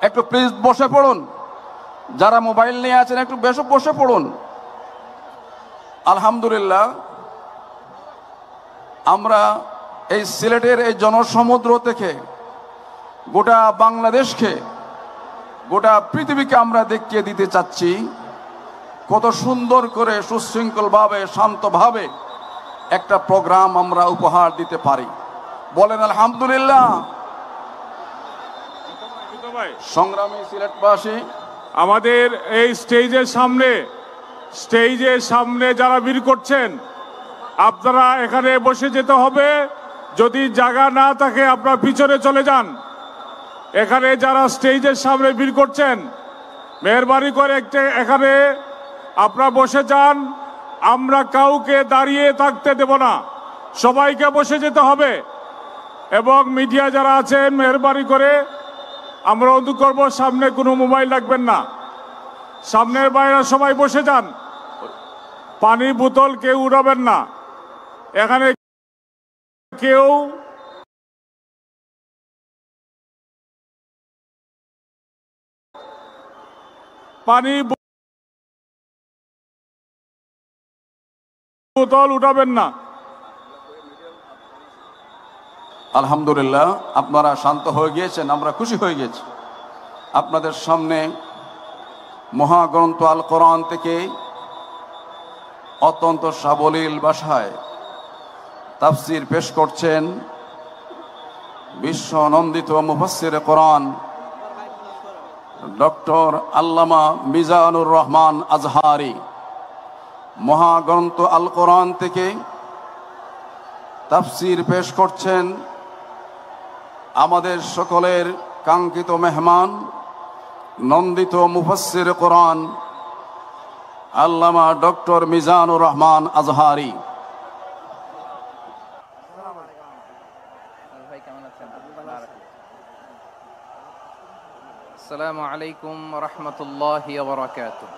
একটু প্লিজ বসে পড়ুন। যারা মোবাইল নিয়ে আছেন একটু বসে পড়ুন। আলহামদুলিল্লাহ, আমরা এই সিলেটের এই জনসমুদ্র থেকে গোটা বাংলাদেশকে, গোটা পৃথিবীকে আমরা দেখিয়ে দিতে চাচ্ছি কত সুন্দর করে সুশৃঙ্খলভাবে শান্তভাবে একটা প্রোগ্রাম আমরা উপহার দিতে পারি। বলেন আলহামদুলিল্লাহ। সংগ্রামী সিলেটবাসী, আমাদের এই স্টেজের সামনে যারা ভিড় করছেন, আপনারা এখানে বসে যেতে হবে। যদি জায়গা না থাকে আপনারা পিছনে চলে যান। এখানে যারা স্টেজের সামনে ভিড় করছেন, মেহরবানি করে এখানে আপনারা বসে যান। আমরা কাউকে দাঁড়িয়ে থাকতে দেব না, সবাইকে বসে যেতে হবে। এবং মিডিয়া যারা আছেন, মেহরবানি করে আমরা অনুরোধ করব সামনে কোনো মোবাইল রাখবেন না। সামনের বাইরে সবাই বসে যান। পানি বোতল কেউ উড়াবেন না। এখানে কেউ পানি বোতল উঠাবেন না। আলহামদুলিল্লাহ, আপনারা শান্ত হয়ে গিয়েছেন, আমরা খুশি হয়ে গেছি। আপনাদের সামনে মহাগ্রন্থ আল কোরআন থেকে অত্যন্ত সাবলীল ভাষায় তাফসির পেশ করছেন বিশ্ব নন্দিত মুফাসসির কোরআন ডক্টর আল্লামা মিজানুর রহমান আজহারি। মহাগ্রন্থ আল কোরআন থেকে তাফসির পেশ করছেন আমাদের সকলের কাঙ্ক্ষিত মেহমান, নন্দিত মুফাসসির কোরআন আল্লামা ডক্টর মিজানুর রহমান আজহারি। আসসালামু আলাইকুম ওয়া রাহমাতুল্লাহি ওয়া বারাকাতুহু।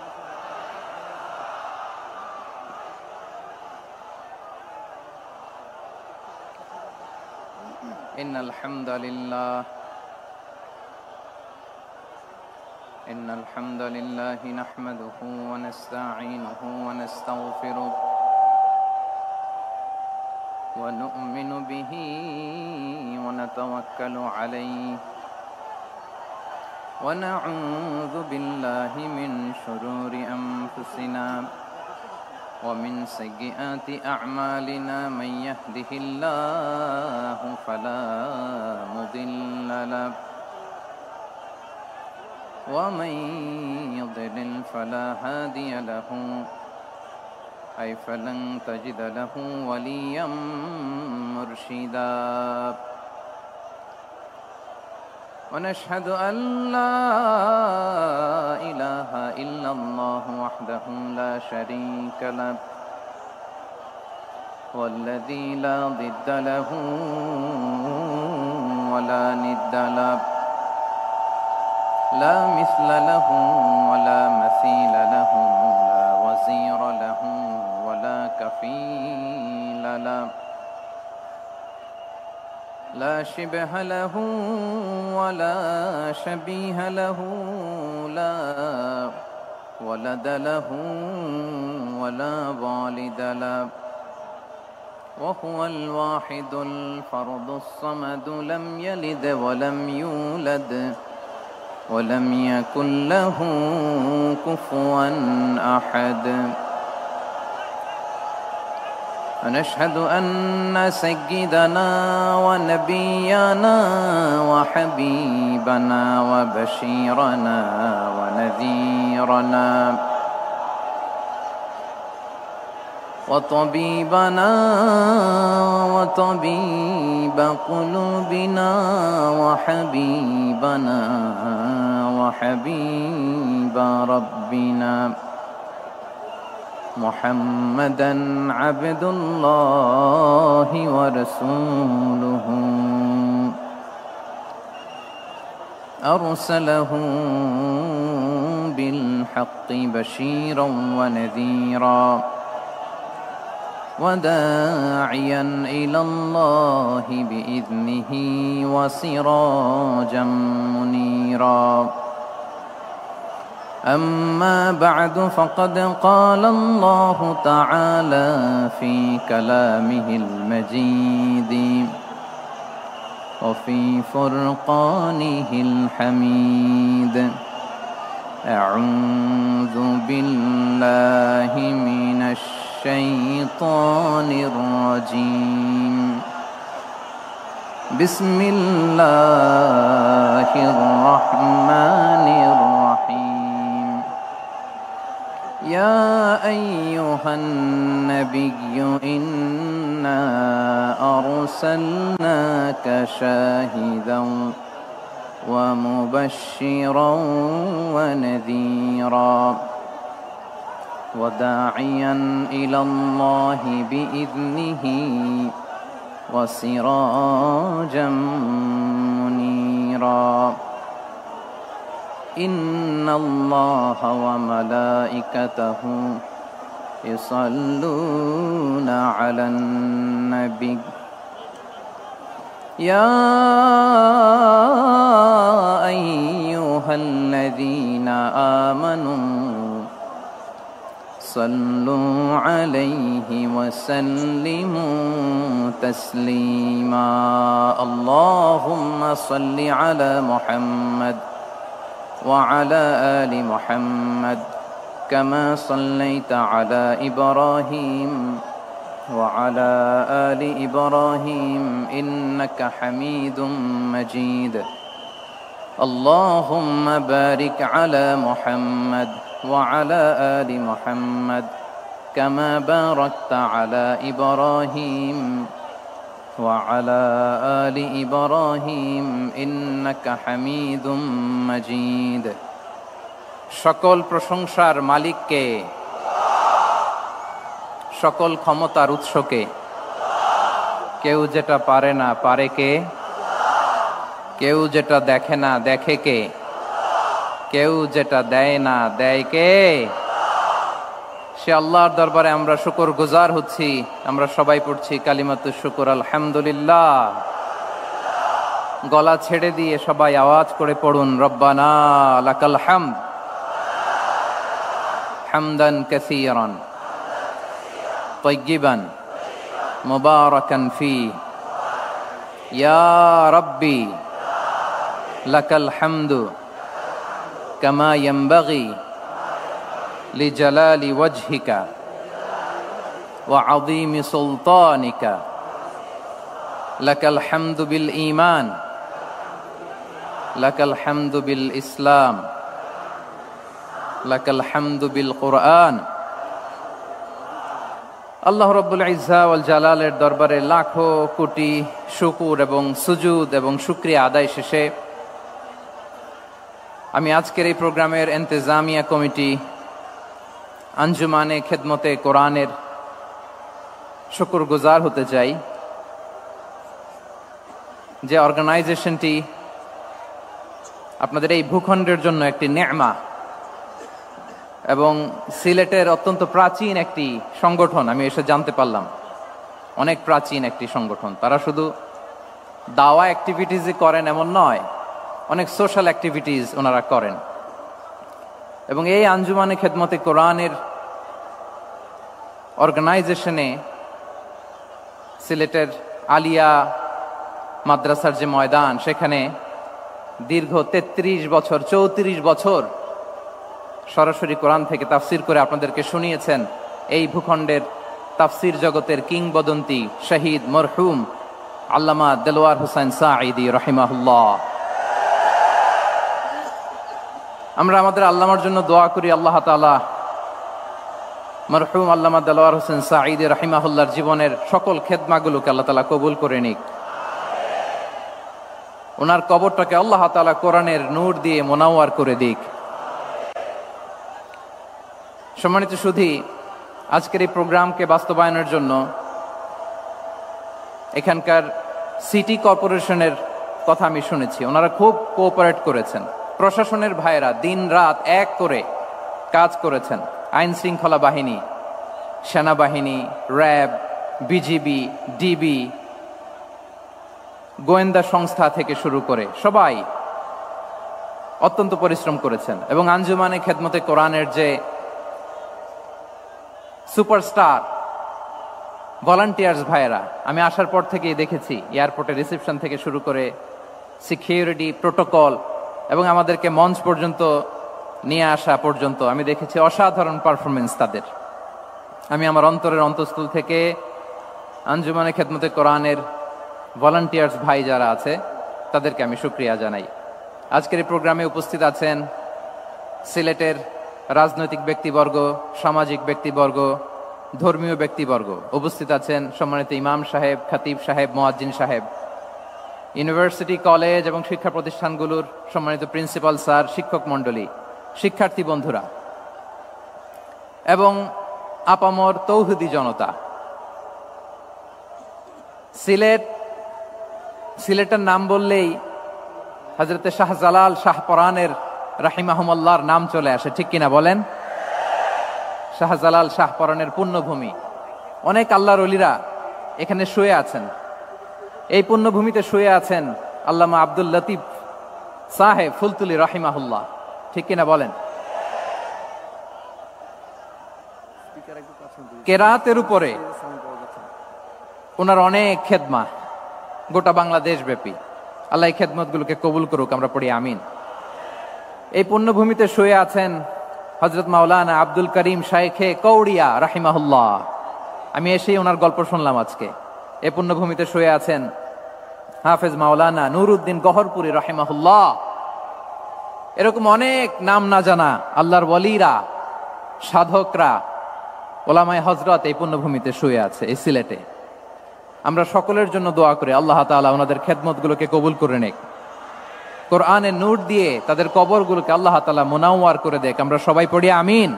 ইন্নাল হামদালিল্লাহ নাহমাদুহু ওয়া নাস্তাঈনুহু ওয়া নাস্তাগফিরুহ ওয়া নু'মিনু বিহি ওয়া নাতাওয়াক্কালু আলাইহি ونعوذ بالله من شرور أنفسنا ومن سيئات أعمالنا من يهده الله فلا مضل له ومن يضلل فلا هادي له أي فلن تجد له وليا مرشدا ونشهد أن لا إله إلا الله وحده لا شريك له والذي لا ضد له ولا ند له لا مثل له ولا مثيل له لا وزير له ولا كفيل له لا شبه له ولا شبيه له لا ولد له ولا والد له وهو الواحد الفرد الصمد لم يلد ولم يولد ولم يكن له كفوا أحد ونشهد أن سيدنا ونبينا وحبيبنا وبشيرنا ونذيرنا وطبيبنا وطبيب قلوبنا وحبيبنا وحبيب ربنا محمدا عبد الله ورسوله أرسله بالحق بشيرا ونذيرا وداعيا إلى الله بإذنه وسراجا منيرا أما بعد فقد قال الله تعالى في كلامه المجيد وفي فرقانه الحميد أعوذ بالله من الشيطان الرجيم بسم الله الرحمن الرحيم يا أيها النبي إنا أرسلناك شاهدا ومبشرا ونذيرا وداعيا إلى الله بإذنه وسراجا منيرا إن الله وملائكته يصلون على النبي يا أيها الذين آمنوا صلوا عليه وسلموا تسليما اللهم صل على محمد وعلى آل محمد كما صليت على إبراهيم وعلى آل إبراهيم إنك حميد مجيد اللهم بارك على محمد وعلى آل محمد كما باركت على إبراهيم وعلى آل إبراهيم إنك حميد مجيد সকল প্রশংসার মালিককে সকল ক্ষমতার উৎসকে কেউ যেটা পারে না পারে কে কেউ যেটা দেখে না দেখে কে কেউ যেটা দেয় না দেয় কে সে আল্লাহর দরবারে আমরা শুকর গুজার হচ্ছি আমরা সবাই পড়ছি কালিমাতুশ শুকর আলহামদুলিল্লাহ গলা ছেড়ে দিয়ে সবাই আওয়াজ করে পড়ুন রব্বানা লাকাল হামদ হামদান কাসীরান طيبا مباركا فيه يا ربي لك الحمد كما ينبغي لجلال وجهك وعظيم سلطانك لك الحمد بالإيمان لك الحمد بالإسلام لك الحمد بالقرآن আল্লাহ রব্বুল ইজ্জা ওয়াল জালালের দরবারে লাখো কোটি শুকর এবং সুজুদ এবং শুকরিয়া আদায় শেষে আমি আজকের এই প্রোগ্রামের ইন্তেজামিয়া কমিটি আঞ্জুমানে খেদমতে কোরআনের শুকরগুজার হতে চাই যে অর্গানাইজেশনটি আপনাদের এই ভূখণ্ডের জন্য একটি নেমা এবং সিলেটের অত্যন্ত প্রাচীন একটি সংগঠন আমি এসে জানতে পারলাম অনেক প্রাচীন একটি সংগঠন তারা শুধু দাওয়া অ্যাক্টিভিটিসই করেন এমন নয় অনেক সোশ্যাল অ্যাক্টিভিটিস ওনারা করেন এবং এই আঞ্জুমানে খেদমতে কোরআনের অর্গানাইজেশনে সিলেটের আলিয়া মাদ্রাসার যে ময়দান সেখানে দীর্ঘ 33 বছর 34 বছর সরাসরি কোরআন থেকে তাফসির করে আপনাদেরকে শুনিয়েছেন এই ভূখণ্ডের তাফসির জগতের কিংবদন্তি শহীদ মরহুম আল্লামা দেলোয়ার হোসেন সাঈদী রাহিমাহুল্লাহ আমরা আমাদের আল্লামার জন্য দোয়া করি আল্লাহ তাআলা মরহুম আল্লামা দেলোয়ার হোসেন সাঈদী রাহিমাহুল্লাহর জীবনের সকল খেদমাগুলোকে আল্লাহ তাআলা কবুল করে নিক ওনার কবরটাকে আল্লাহ তাআলা কোরআনের নূর দিয়ে মোনাওয়ার করে দিক সম্মানিত সুধী আজকের এই প্রোগ্রামকে বাস্তবায়নের জন্য এখানকার সিটি কর্পোরেশনের কথা আমি শুনেছি ওনারা খুব কোঅপারেট করেছেন প্রশাসনের ভাইরা দিন রাত এক করে কাজ করেছেন আইন শৃঙ্খলা বাহিনী সেনাবাহিনী র্যাব বিজিবি, ডিবি, গোয়েন্দা সংস্থা থেকে শুরু করে সবাই অত্যন্ত পরিশ্রম করেছেন। এবং আঞ্জুমানে খেদমতে কোরআনের যে সুপারস্টার ভলান্টিয়ার্স ভাইয়েরা, আমি আসার পর থেকেই দেখেছি এয়ারপোর্টে রিসেপশন থেকে শুরু করে সিকিউরিটি প্রোটোকল এবং আমাদেরকে মঞ্চ পর্যন্ত নিয়ে আসা পর্যন্ত আমি দেখেছি অসাধারণ পারফরমেন্স তাদের। আমি আমার অন্তরের অন্তঃস্থল থেকে আঞ্জুমানে খেদমতে কোরআনের ভলান্টিয়ার্স ভাই যারা আছে তাদেরকে আমি শুকরিয়া জানাই। আজকের এই প্রোগ্রামে উপস্থিত আছেন সিলেটের রাজনৈতিক ব্যক্তিবর্গ, সামাজিক ব্যক্তিবর্গ, ধর্মীয় ব্যক্তিবর্গ। উপস্থিত আছেন সম্মানিত ইমাম সাহেব, খতিব সাহেব, মুয়াজ্জিন সাহেব, ইউনিভার্সিটি, কলেজ এবং শিক্ষা প্রতিষ্ঠানগুলোর সম্মানিত প্রিন্সিপাল স্যার, শিক্ষক মণ্ডলী, শিক্ষার্থী বন্ধুরা এবং আপামর তৌহিদি জনতা। সিলেটের নাম বললেই হযরতে শাহজালাল শাহপরানের রাহিমাহুমুল্লাহর নাম চলে আসে, ঠিক কিনা বলেন? শাহজালাল শাহপরানের পুণ্যভূমি। অনেক আল্লাহর ওলিরা এখানে শুয়ে আছেন। এই পুণ্যভূমিতে শুয়ে আছেন আল্লামা আব্দুল লতিফ সাহেব ফুলতুলি রাহিমাহুল্লাহ, ঠিক কিনা বলেন? কেরাতের উপরে ওনার অনেক খেদমা গোটা বাংলাদেশ ব্যাপী। আল্লাহ এই খেদমতগুলোকে কবুল করুক, আমরা পড়ি আমিন। এই পুণ্যভূমিতে শুয়ে আছেন হযরত মাওলানা আব্দুল করিম শাইখে কৌড়িয়া রাহিমাহুল্লাহ। আমি এসেই ওনার গল্প শুনলাম আজকে। এই পুণ্যভূমিতে শুয়ে আছেন হাফেজ মাওলানা নুরউদ্দিন গহরপুরি রাহিমাহুল্লাহ। এরকম অনেক নাম না জানা আল্লাহর ওয়ালিরা, সাধকরা, ওলামায়ে হযরত এই পুণ্যভূমিতে শুয়ে আছে এই সিলেটে। আমরা সকলের জন্য দোয়া করি আল্লাহ তাআলা ওনাদের খেদমতগুলোকে কবুল করে নেক, কোরআনের নূর দিয়ে তাদের কবরগুলোকে আল্লাহ তাআলা মুনাওয়ার করে দেখ। আমরা সবাই পড়ি আমিন।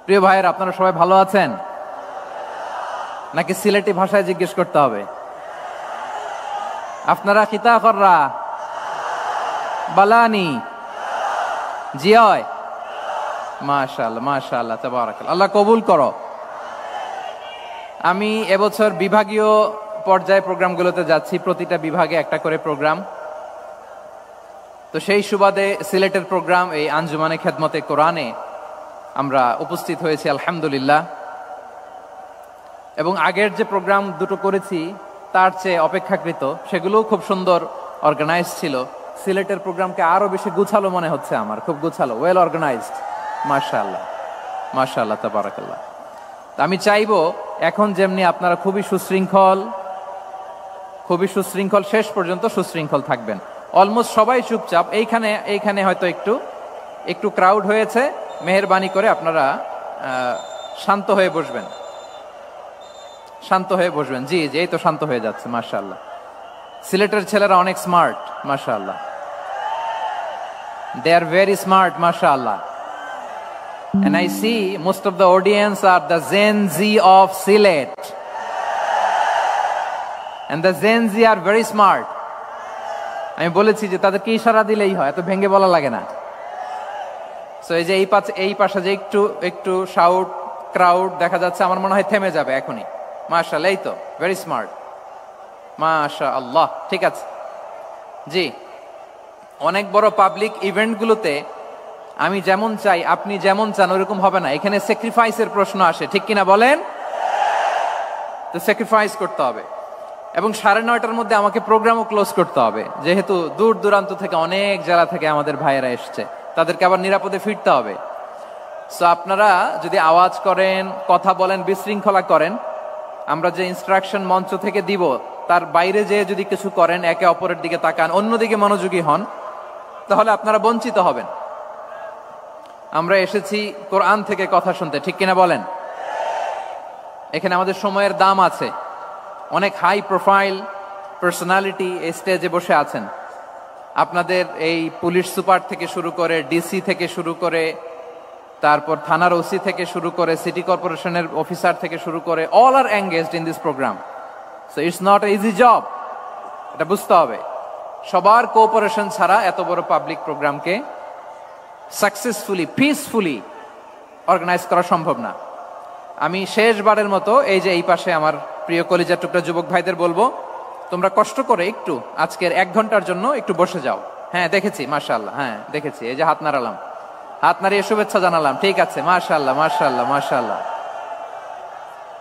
প্রিয় ভাইয়েরা, আপনারা সবাই ভালো আছেন নাকি সিলেটি ভাষায় জিজ্ঞেস করতে হবে? আপনারা খিতা কররা বালানি জিয়? মাশাআল্লাহ, মাশাআল্লাহ, তাবারাকাল্লাহ, আল্লাহ কবুল করো। আমি এবছর বিভাগীয় পর্যায়ে প্রোগ্রামগুলোতে যাচ্ছি, প্রতিটা বিভাগে একটা করে প্রোগ্রাম। তো সেই সুবাদে সিলেটের প্রোগ্রাম এই আঞ্জুমানে খেদমতে কোরআনে আমরা উপস্থিত হয়েছি আলহামদুলিল্লাহ। এবং আগের যে প্রোগ্রাম দুটো করেছি তার চেয়ে অপেক্ষাকৃত সেগুলোও খুব সুন্দর অর্গানাইজ ছিল। সিলেটের প্রোগ্রামকে আরো বেশি গুছালো মনে হচ্ছে আমার, খুব গুছালো, ওয়েল অর্গানাইজড। মাশাআল্লাহ, মাশাআল্লাহ, তাবারাকাল্লাহ। আমি চাইবো এখন যেমনি আপনারা খুবই সুশৃঙ্খল শেষ পর্যন্ত সুশৃঙ্খল থাকবেন। অলমোস্ট সবাই চুপচাপ, এইখানে হয়তো একটু ক্রাউড হয়েছে, মেহেরবানি করে আপনারা শান্ত হয়ে বসবেন, শান্ত হয়ে বসবেন। জি জি, এই তো শান্ত হয়ে যাচ্ছে, মাশাআল্লাহ। সিলেটের ছেলেরা অনেক স্মার্ট, মাশাআল্লাহ, they are very smart, mashallah. And I see most of the audience are the Gen Z of Silet, and the Gen Z are very smart. আমি বলেছি যে তাদেরকে ইশারা দিলেই হয়, এত ভেঙে বলা লাগে না। সো এই যে এই পাশে যে একটু শাউট ক্রাউড দেখা যাচ্ছে, আমার মনে হয় থেমে যাবে এখনই। মাশাআল্লাহ, এই তো ভেরি স্মার্ট, মাশাআল্লাহ। ঠিক আছে জি। অনেক বড় পাবলিক ইভেন্টগুলোতে আমি যেমন চাই আপনি যেমন চান ওরকম হবে না, এখানে স্যাক্রিফাইসের প্রশ্ন আসে, ঠিক কিনা বলেন? তো স্যাক্রিফাইস করতে হবে এবং 9:30টার মধ্যে আমাকে প্রোগ্রামও ক্লোজ করতে হবে, যেহেতু দূর দূরান্ত থেকে অনেক জেলা থেকে আমাদের ভাইয়েরা এসছে, তাদেরকে আবার নিরাপদে ফিরতে হবে। সো আপনারা যদি আওয়াজ করেন, কথা বলেন, বিশৃঙ্খলা করেন, আমরা যে ইনস্ট্রাকশন মঞ্চ থেকে দিব তার বাইরে যেয়ে যদি কিছু করেন, একে অপরের দিকে তাকান, অন্যদিকে মনোযোগী হন, তাহলে আপনারা বঞ্চিত হবেন। আমরা এসেছি কোরআন থেকে কথা শুনতে, ঠিক কিনা বলেন? এখানে আমাদের সময়ের দাম আছে। অনেক হাই প্রোফাইল পার্সোনালিটি এই স্টেজে বসে আছেন। আপনাদের এই পুলিশ সুপার থেকে শুরু করে, ডিসি থেকে শুরু করে, তারপর থানার ওসি থেকে শুরু করে, সিটি কর্পোরেশনের অফিসার থেকে শুরু করে, all are engaged in this program. So it's not easy job, এটা বুঝতে হবে। সবার কোঅপারেশন ছাড়া এত বড় পাবলিক প্রোগ্রামকে সাকসেসফুলি, পিসফুলি অর্গানাইজ করা সম্ভব না। আমি শেষবারের মতো এই যে এই পাশে আমার প্রিয় কলিজার টুকরা যুবক ভাইদের বলবো, তোমরা কষ্ট করে একটু আজকের 1 ঘন্টার জন্য একটু বসে যাও। হ্যাঁ দেখেছি, মাশাআল্লাহ, হ্যাঁ দেখেছি, এই যে হাত নাড়ালাম, হাত নাড়িয়ে শুভেচ্ছা জানালাম, ঠিক আছে, মাশাআল্লাহ মাশাআল্লাহ মাশাআল্লাহ,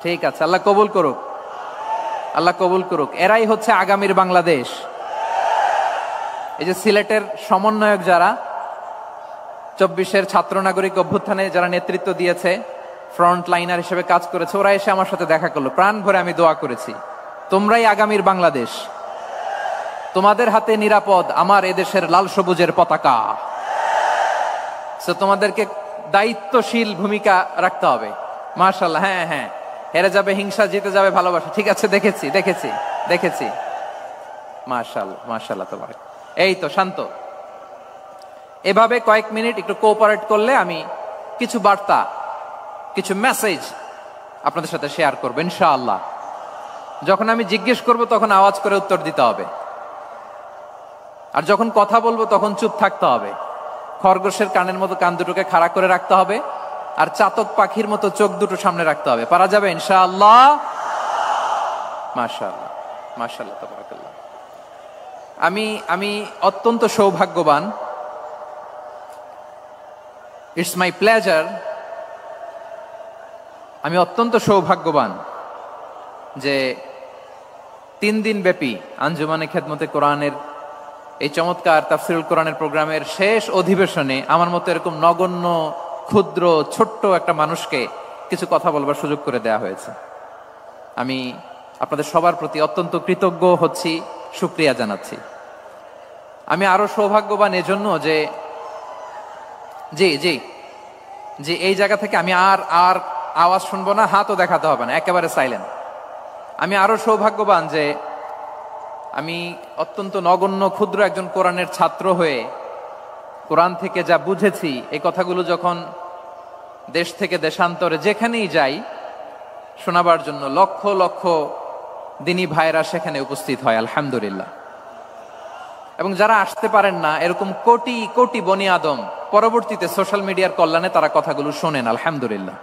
ঠিক আছে, আল্লাহ কবুল করুক, আল্লাহ কবুল করুক। এরাই হচ্ছে আগামীর বাংলাদেশ। এই যে সিলেটের সমন্বয়ক যারা 24-এর ছাত্র নাগরিক অভ্যুত্থানে যারা নেতৃত্ব দিয়েছে, ফ্রন্ট লাইনার হিসেবে কাজ করেছে, ওরা এসে আমার সাথে দেখা করলো, প্রাণ ভরে আমি দোয়া করেছি, তোমরাই আগামীর বাংলাদেশ, তোমাদের হাতে নিরাপদ আমার এদেশের লাল সবুজের পতাকা। তোমাদেরকে দায়িত্বশীল ভূমিকা রাখতে হবে। মাশাআল্লাহ, হ্যাঁ হ্যাঁ, হেরে যাবে হিংসা, জিতে যাবে ভালোবাসা, ঠিক আছে, দেখেছি দেখেছি দেখেছি, মাশাআল্লাহ মাশাআল্লাহ, তোমার এই তো শান্ত। এভাবে কয়েক মিনিট একটু কোঅপারেট করলে আমি কিছু বার্তা, কিছু মেসেজ আপনাদের সাথে শেয়ার করবো ইনশাআল্লাহ। যখন আমি জিজ্ঞেস করব তখন আওয়াজ করে উত্তর দিতে হবে, আর যখন কথা বলবো তখন চুপ থাকতে হবে। খরগোশের কানের মতো কান দুটোকে খাড়া করে রাখতে হবে, আর চাতক পাখির মতো চোখ দুটো সামনে রাখতে হবে। পারা যাবে ইনশাআল্লাহ? মাশাআল্লাহ মাশাআল্লাহ তাবারাকাল্লাহ। আমি অত্যন্ত সৌভাগ্যবান, ইটস মাই প্লেজার, আমি অত্যন্ত সৌভাগ্যবান যে 3 দিন ব্যাপী আঞ্জুমানে খেদমতে কোরআনের এই চমৎকার তাফসিরুল কোরআনের প্রোগ্রামের শেষ অধিবেশনে আমার মতো এরকম নগণ্য, ক্ষুদ্র, ছোট্ট একটা মানুষকে কিছু কথা বলবার সুযোগ করে দেয়া হয়েছে। আমি আপনাদের সবার প্রতি অত্যন্ত কৃতজ্ঞ হচ্ছি, শুকরিয়া জানাচ্ছি। আমি আরো সৌভাগ্যবান এজন্য যে জি জি জি এই জায়গা থেকে আমি আর আওয়াজ শুনবো না, হাতও দেখাতে হবে না, একেবারে সাইলেন্ট। আমি আরো সৌভাগ্যবান যে আমি অত্যন্ত নগণ্য ক্ষুদ্র একজন কোরআনের ছাত্র হয়ে কোরআন থেকে যা বুঝেছি, এই কথাগুলো যখন দেশ থেকে দেশান্তরে যেখানেই যাই শোনাবার জন্য লক্ষ লক্ষ দিনী ভাইরা সেখানে উপস্থিত হয় আলহামদুলিল্লাহ। এবং যারা আসতে পারেন না, এরকম কোটি কোটি বনি আদম পরবর্তীতে সোশ্যাল মিডিয়ার কল্যাণে তারা কথাগুলো শোনেন আলহামদুলিল্লাহ।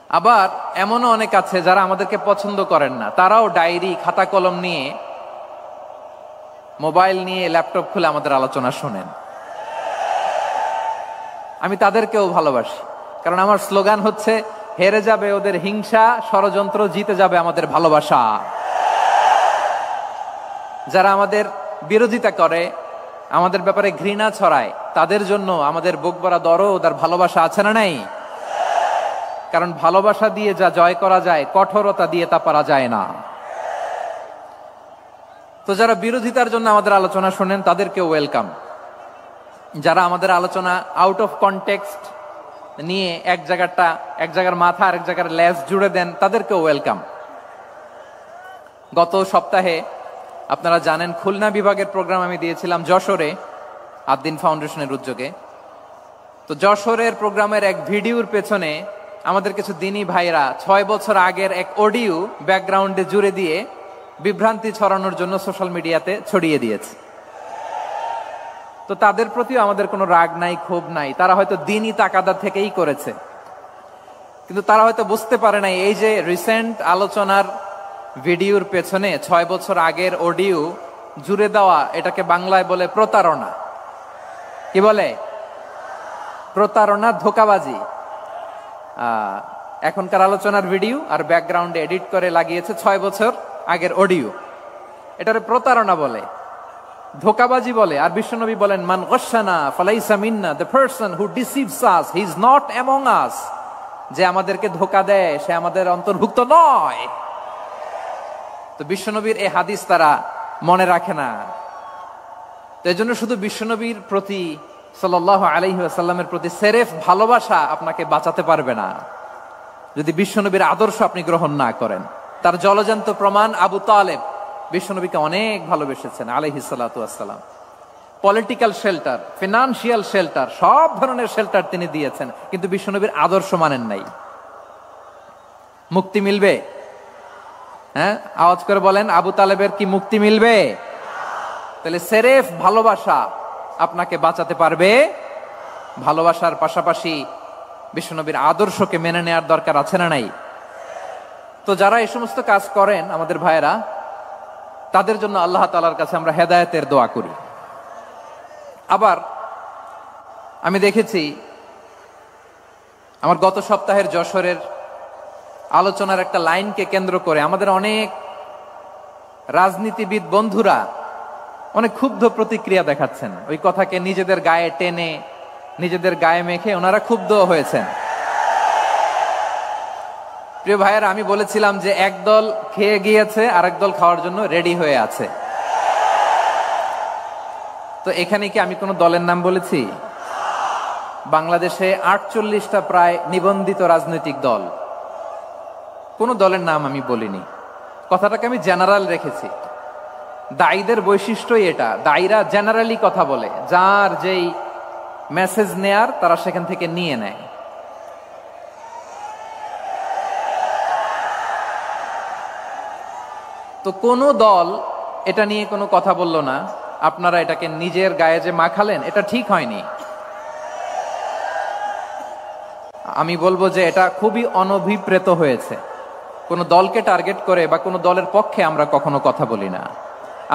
আবার এমনও অনেক আছে যারা আমাদেরকে পছন্দ করেন না, তারাও ডায়েরি, খাতা কলম নিয়ে, মোবাইল নিয়ে, ল্যাপটপ খুলে আমাদের আলোচনা শোনেন। আমি তাদেরকেও ভালোবাসি, কারণ আমার স্লোগান হচ্ছে, হেরে যাবে ওদের হিংসা, ষড়যন্ত্র, জিতে যাবে আমাদের ভালোবাসা। যারা আমাদের বিরোধিতা করে, আমাদের ব্যাপারে ঘৃণা ছড়ায়, তাদের জন্য আমাদের বুক ভরা দরদ আর ভালোবাসা আছে না নাই? কারণ ভালোবাসা দিয়ে যা জয় করা যায়, কঠোরতা দিয়ে তা পারা যায় না। তো যারা বিরোধিতার জন্য আমাদের আলোচনা শোনেন তাদেরকে ওয়েলকাম। যারা আমাদের আলোচনা আউট অফ কনটেক্সট নিয়ে এক জায়গার মাথা আর এক জায়গার লেজ জুড়ে দেন, তাদেরকে ওয়েলকাম। গত সপ্তাহে আপনারা জানেন খুলনা বিভাগের প্রোগ্রাম আমি দিয়েছিলাম যশোরে, আদ্দিন ফাউন্ডেশনের উদ্যোগে। তো যশোরের প্রোগ্রামের এক ভিডিওর পেছনে আমাদের কিছু দিনী ভাইরা 6 বছর আগের এক অডিও ব্যাকগ্রাউন্ডে জুড়ে দিয়ে বিভ্রান্তি ছড়ানোর জন্য সোশ্যাল মিডিয়াতে ছড়িয়ে দিয়েছে। তো তাদের প্রতিও আমাদের কোনো রাগ নাই, ক্ষোভ নাই, তারা হয়তো দিনই তাকাদা থেকেই করেছে, কিন্তু তারা হয়তো বুঝতে পারে নাই এই যে রিসেন্ট আলোচনার ভিডিওর পেছনে 6 বছর আগের অডিও জুড়ে দেওয়া, এটাকে বাংলায় বলে প্রতারণা। কি বলে? প্রতারণা, ধোঁকাবাজি। এখনকার আলোচনার ভিডিও আর ব্যাকগ্রাউন্ডে এডিট করে লাগিয়েছে 6 বছর আগের অডিও, এটারে প্রতারণা বলে, ধোঁকাবাজি বলে। আর বিশ্বনবী বলেন, মান গশানা ফালাইসা মিন্না, the person who deceives us he is not among us. যে আমাদেরকে ধোঁকা দেয় সে আমাদের অন্তর্ভুক্ত নয়। তো বিশ্বনবীর এই হাদিস তারা মনে রাখে না। তো এই জন্য শুধু বিশ্বনবীর প্রতি সাল্লাল্লাহু আলাইহি ওয়াসাল্লামের প্রতি সেরেফ ভালোবাসা আপনাকে বাঁচাতে পারবে না যদি বিশ্বনবীর আদর্শ আপনি গ্রহণ না করেন। তার জলজান্ত প্রমাণ, আবু তালেব বিশ্বনবীকে অনেক ভালোবেসেছেন আলাইহিস সালাতু ওয়াসসালাম। পলিটিক্যাল শেল্টার, ফিনান্সিয়াল শেল্টার, সব ধরনের শেল্টার তিনি দিয়েছেন, কিন্তু বিশ্বনবীর আদর্শ মানেন নাই। মুক্তি মিলবে? হ্যাঁ, আওয়াজ করে বলেন, আবু তালেবের কি মুক্তি মিলবে? তাহলে সেরেফ ভালোবাসা আপনাকে বাঁচাতে পারবে। ভালোবাসার পাশাপাশি বিশ্বনবীর আদর্শকে মেনে নেওয়ার দরকার আছে না নাই? তো যারা এই সমস্ত কাজ করেন আমাদের ভাইয়েরা, তাদের জন্য আল্লাহ তাআলার কাছে আমরা হেদায়েতের দোয়া করি। আবার আমি দেখেছি আমার গত সপ্তাহের যশোরের আলোচনার একটা লাইনকে কেন্দ্র করে আমাদের অনেক রাজনীতিবিদ বন্ধুরা অনেক ক্ষুব্ধ প্রতিক্রিয়া দেখাচ্ছেন। ওই কথাকে নিজেদের গায়ে টেনে, নিজেদের গায়ে মেখে ওনারা ক্ষুব্ধ হয়েছেন। প্রিয় ভাইয়েরা, আমি বলেছিলাম যে একদল খেয়ে গিয়েছে, আরেক দল খাওয়ার জন্য রেডি হয়ে আছে। তো এখানে কি আমি কোনো দলের নাম বলেছি? বাংলাদেশে 48টা প্রায় নিবন্ধিত রাজনৈতিক দল, কোনো দলের নাম আমি বলিনি। কথাটাকে আমি জেনারেল রেখেছি। দায়ীদের বৈশিষ্ট্যই এটা, দায়ীরা জেনারেলি কথা বলে, যার যেই মেসেজ নেয়ার তারা সেখান থেকে নিয়ে নেয়। তো কোনো দল এটা নিয়ে কোনো কথা বলল না, আপনারা এটাকে নিজের গায়ে যে মাখালেন, এটা ঠিক হয়নি। আমি বলবো যে এটা খুবই অনভিপ্রেত হয়েছে। কোনো দলকে টার্গেট করে বা কোনো দলের পক্ষে আমরা কখনো কথা বলি না।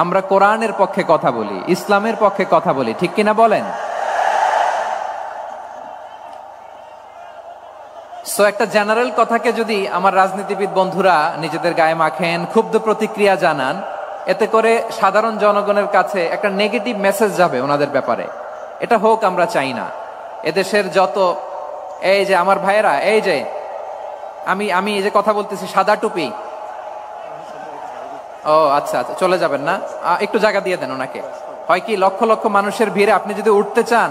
আমরা কোরআনের পক্ষে কথা বলি, ইসলামের পক্ষে কথা বলি, ঠিক কিনা বলেন? সো একটা জেনারেল কথাকে যদি আমার রাজনীতিবিদ বন্ধুরা নিজেদের গায়ে মাখেন, ক্ষুব্ধ প্রতিক্রিয়া জানান, এতে করে সাধারণ জনগণের কাছে একটা নেগেটিভ মেসেজ যাবে ওনাদের ব্যাপারে। এটা হোক আমরা চাই না। এদেশের যত এই যে আমার ভাইয়েরা, এই যে আমি এই যে কথা বলতেছি, সাদা টুপি, ও আচ্ছা আচ্ছা, চলে যাবেন না, একটু জায়গা দিয়ে দেন ওনাকে। হয় কি, লক্ষ লক্ষ মানুষের ভিড়ে আপনি যদি উঠতে চান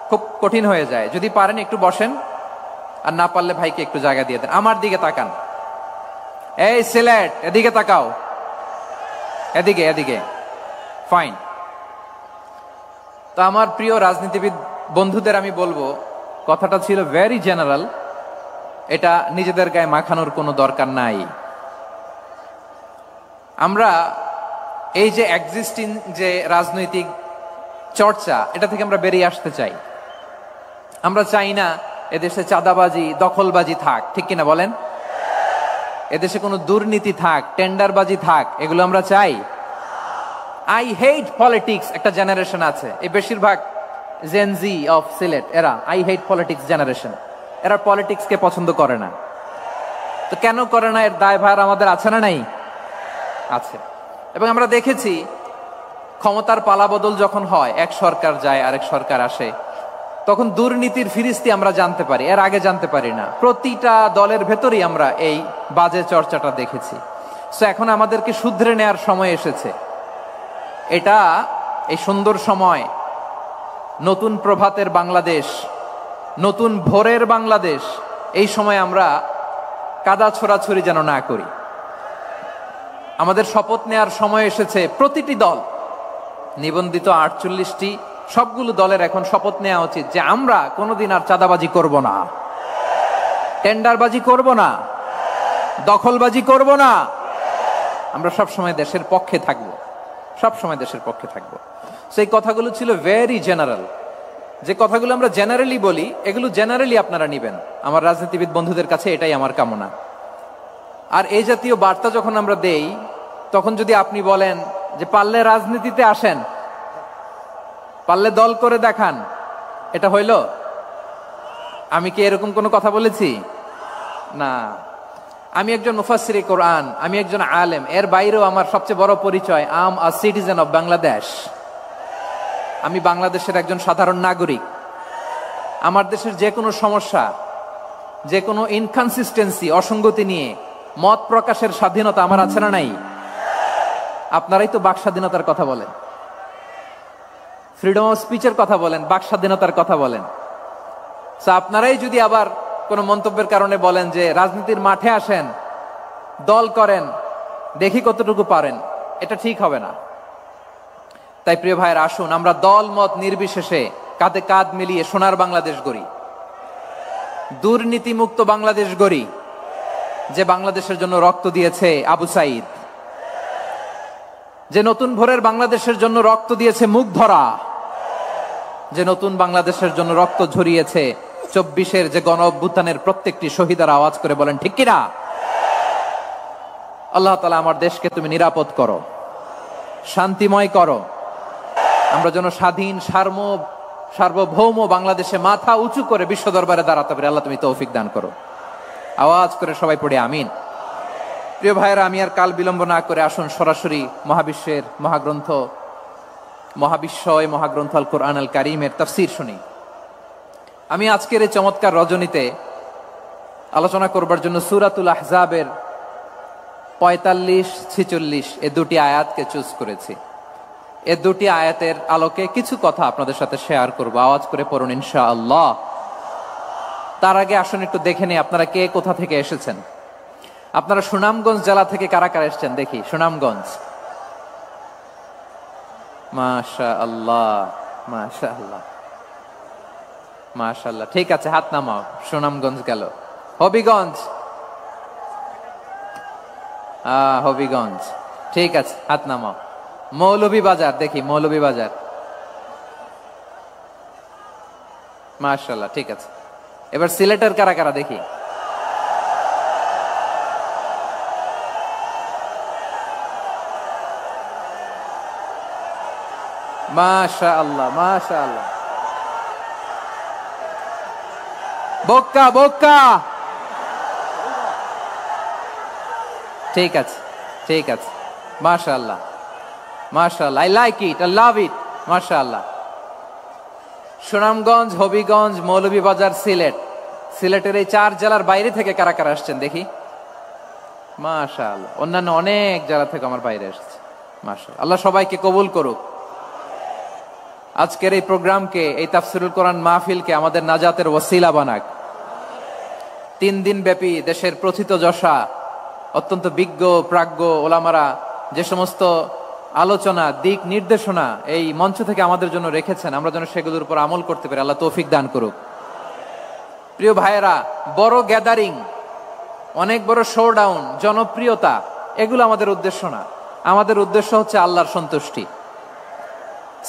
খুব কঠিন হয়ে যায়। যদি পারেন একটু বসেন, আর না পারলে ভাইকে একটু জায়গা দিয়ে দেন। আমার দিকে তাকান, এই সিলেট, এদিকে তাকাও, এদিকে এদিকে, ফাইন। তো আমার প্রিয় রাজনীতিবিদ বন্ধুদের আমি বলবো, কথাটা ছিল ভেরি জেনারেল, এটা নিজেদের গায়ে মাখানোর কোনো দরকার নাই। আমরা এই যে এক্সিস্টিং যে রাজনৈতিক চর্চা, এটা থেকে আমরা বেরিয়ে আসতে চাই। আমরা চাই না এদেশে চাঁদাবাজি, দখলবাজি থাক, ঠিক কিনা বলেন? এদেশে কোনো দুর্নীতি থাক, টেন্ডারবাজি থাক, এগুলো আমরা চাই? আই হেট পলিটিক্স একটা জেনারেশন আছে, এই বেশিরভাগ জেন জি অফ সিলেট, এরা আই হেট পলিটিক্স জেনারেশন। এরা পলিটিক্সকে পছন্দ করে না। তো কেন করে না, এর দায়ভার আমাদের আছে না নাই? আছে। এবং আমরা দেখেছি ক্ষমতার পালাবদল যখন হয়, এক সরকার যায় আরেক সরকার আসে, তখন দুর্নীতির ফিরিস্তি আমরা জানতে পারি, এর আগে জানতে পারি না। প্রতিটা দলের ভেতরেই আমরা এই বাজে চর্চাটা দেখেছি। সো এখন আমাদেরকে শুধরে নেয়ার সময় এসেছে। এটা এই সুন্দর সময়, নতুন প্রভাতের বাংলাদেশ, নতুন ভোরের বাংলাদেশ, এই সময় আমরা কাদা ছোড়াছুরি যেন না করি। আমাদের শপথ নেয়ার সময় এসেছে। প্রতিটি দল, নিবন্ধিত 48টি, সবগুলো দলের এখন শপথ নেওয়া উচিত যে আমরা কোনোদিন আর চাঁদাবাজি করব না, টেন্ডারবাজি করব না, দখলবাজি করব না। আমরা সবসময় দেশের পক্ষে থাকব, সবসময় দেশের পক্ষে থাকব। সেই কথাগুলো ছিল ভেরি জেনারেল। যে কথাগুলো আমরা জেনারেলি বলি, এগুলো জেনারেলি আপনারা নিবেন। আমার রাজনীতিবিদ বন্ধুদের কাছে এটাই আমার কামনা। আর এই জাতীয় বার্তা যখন আমরা দেই, তখন যদি আপনি বলেন যে পারলে রাজনীতিতে আসেন, পারলে দল করে দেখান, এটা হইল? আমি কি এরকম কোনো কথা বলেছি? না। আমি একজন মুফাসসিরে কোরআন, আমি একজন আলেম, এর বাইরেও আমার সবচেয়ে বড় পরিচয় আম আ সিটিজেন অফ বাংলাদেশ। আমি বাংলাদেশের একজন সাধারণ নাগরিক। আমার দেশের যে কোনো সমস্যা, যে কোনো ইনকনসিস্টেন্সি, অসঙ্গতি নিয়ে মত প্রকাশের স্বাধীনতা আমার আছে না নাই? আপনারাই তো বাক স্বাধীনতার কথা বলেন, ফ্রিডম অফ স্পিচের কথা বলেন, বাক স্বাধীনতার কথা বলেন। আপনারাই যদি আবার কোনো মন্তব্যের কারণে বলেন যে রাজনীতির মাঠে আসেন, দল করেন, দেখি কতটুকু পারেন, এটা ঠিক হবে না। তাই প্রিয় ভাইয়ের, আসুন আমরা দল মত নির্বিশেষে কাঁধে কাঁধ মিলিয়ে সোনার বাংলাদেশ গড়ি, দুর্নীতিমুক্ত বাংলাদেশ গড়ি, যে বাংলাদেশের জন্য রক্ত দিয়েছে আবু সাইদ, যে নতুন ভোরের বাংলাদেশের জন্য রক্ত দিয়েছে মুগ্ধরা, যে নতুন বাংলাদেশের জন্য রক্ত ঝরিয়েছে 24-এর যে গণ অভ্যুত্থানের প্রত্যেকটি শহীদার আওয়াজ করে বলেন ঠিক কিনা? আল্লাহ তাআলা আমার দেশকে তুমি নিরাপদ করো, শান্তিময় করো, আমরা যেন স্বাধীন সার্বভৌম বাংলাদেশে মাথা উঁচু করে বিশ্ব দরবারে দাঁড়াতে পারি। আল্লাহ তুমি তৌফিক দান করো। আওয়াজ করে সবাই পড়ে আমিন। প্রিয় ভাইয়েরা, আমি আর কাল বিলম্ব না করে আসুন সরাসরি মহাবিশ্বের মহাগ্রন্থ মহাগ্রন্থ আল কোরআন আল কারীমের তাফসীর শুনি। আমি আজকের এই চমৎকার রজনীতে আলোচনা করবার জন্য সূরাতুল আহজাবের 45-46 এই দুটি আয়াতকে চুজ করেছি। এই দুটি আয়াতের আলোকে কিছু কথা আপনাদের সাথে শেয়ার করব। আওয়াজ করে পড়ুন ইনশাআল্লাহ। তার আগে আসুন একটু দেখে নিই আপনারা কে কোথা থেকে এসেছেন। আপনারা সুনামগঞ্জ জেলা থেকে কারা কারা এসেছেন দেখি। সুনামগঞ্জ, মাশাআল্লাহ মাশাআল্লাহ মাশাআল্লাহ, ঠিক আছে, হাত নামাও। সুনামগঞ্জ গেল। হবিগঞ্জ, হবিগঞ্জ, ঠিক আছে, হাত নামাও। মৌলভীবাজার দেখি, মৌলভীবাজার, মাশাআল্লাহ, ঠিক আছে। এবার সিলেটের কারা কারা দেখি। মাশাআল্লাহ মাশাআল্লাহ। বক্কা বক্কা, ঠিক আছে ঠিক আছে, মাশাআল্লাহ মাশাআল্লাহ, I like it, I love it, মাশাআল্লাহ। সুনামগঞ্জ, হবিগঞ্জ, মৌলভীবাজার, সিলেটের এই 4 জেলার বাইরে থেকে কারা কারা আসছেন দেখি। মাশাআল্লাহ, অন্যান্য অনেক জেলা থেকে আমার বাইরে এসেছে, মাশাআল্লাহ। আল্লাহ সবাইকে কবুল করুক। আজকের এই প্রোগ্রামকে, এই তাফসীরুল কোরআন মাহফিলকে আমাদের নাজাতের ওসিলা বানাক। 3 দিন ব্যাপী দেশের প্রথিত যশা অত্যন্ত বিজ্ঞ প্রাজ্ঞ ওলামারা যে সমস্ত আলোচনা, দিক নির্দেশনা এই মঞ্চ থেকে আমাদের জন্য রেখেছেন, আমরা যেন সেগুলোর উপর আমল করতে পারি। আল্লাহ তৌফিক দান করুক। প্রিয় ভাইয়েরা, বড় গ্যাদারিং, অনেক বড় শোডাউন, জনপ্রিয়তা, এগুলো আমাদের উদ্দেশ্য না। আমাদের উদ্দেশ্য হচ্ছে আল্লাহর সন্তুষ্টি।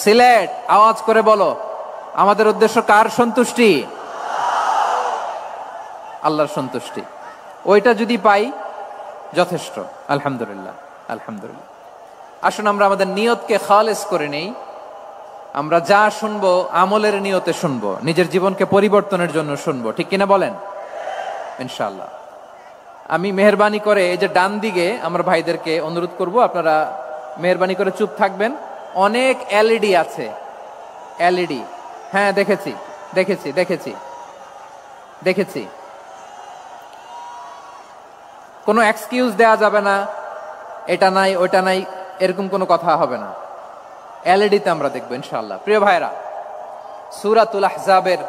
সিলেট, আওয়াজ করে বলো, আমাদের উদ্দেশ্য কার সন্তুষ্টি? আল্লাহর সন্তুষ্টি। ওইটা যদি পাই যথেষ্ট, আলহামদুলিল্লাহ আলহামদুলিল্লাহ। আসুন আমরা আমাদের নিয়তকে খালেস করে নেই। আমরা যা শুনবো আমলের নিয়তে শুনবো, নিজের জীবনকে পরিবর্তনের জন্য শুনবো, ঠিক কিনা বলেন? ইনশাআল্লাহ। আমি মেহরবানি করে এই যে ডান দিকে আমার ভাইদেরকে অনুরোধ করব, আপনারা মেহরবানি করে চুপ থাকবেন। অনেক এলইডি আছে, এলইডি, হ্যাঁ দেখেছি দেখেছি দেখেছি দেখেছি। কোনো এক্সকিউজ দেয়া যাবে না, এটা নাই ওটা নাই, এরকম কোনো কথা হবে না। এলইডিতে আমরা দেখবো ইনশাআল্লাহ। প্রিয় ভাইরা, সূরাতুল আহজাবের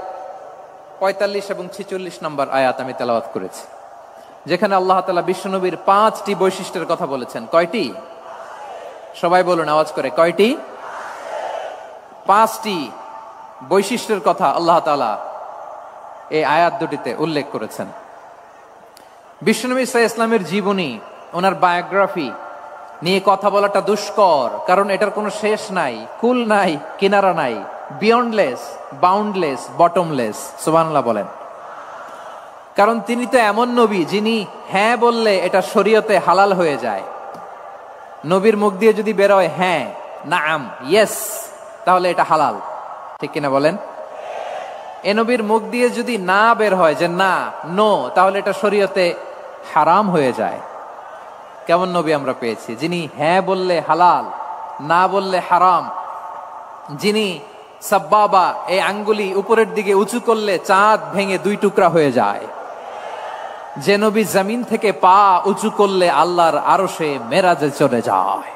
45 এবং 46 নম্বর আয়াত আমি তেলাওয়াত করেছি, যেখানে আল্লাহ তাআলা বিশ্বনবীর 5টি বৈশিষ্ট্যের কথা বলেছেন। কয়টি? সবাই বলুন আওয়াজ করে, কয়টি? 5টি বৈশিষ্ট্যের কথা আল্লাহ তাআলা এই আয়াত দুটিতে উল্লেখ করেছেন। বিশ্বনবী সাল্লাল্লাহু আলাইহি ওয়াসাল্লামের জীবনী, ওনার বায়োগ্রাফি নিয়ে কথা বলাটা দুষ্কর, কারণ এটার কোনো শেষ নাই, কুল নাই, কিনারা নাই, বিয়ন্ডলেস, বাউন্ডলেস, বটমলেস। সুবহানাল্লাহ বলেন। কারণ তিনি তো এমন নবী যিনি হ্যাঁ বললে এটা শরীয়তে হালাল হয়ে যায়। নবীর মুখ দিয়ে যদি বেরোয় হ্যাঁ, নাম, ইয়েস, তাহলে এটা হালাল, ঠিক কিনা বলেন? এ নবীর মুখ দিয়ে যদি না বের হয় যে না, নো, তাহলে এটা শরীয়তে হারাম হয়ে যায়। কেমন নবী আমরা পেয়েছি, যিনি হ্যাঁ বললে হালাল, না বললে হারাম, যিনি সাব্বাবা, এই আঙ্গুলি উপরের দিকে উঁচু করলে চাঁদ ভেঙে 2 টুকরা হয়ে যায়, যে নবী জমিন থেকে পা উঁচু করলে আল্লাহর আরশে মেরাজে চলে যায়,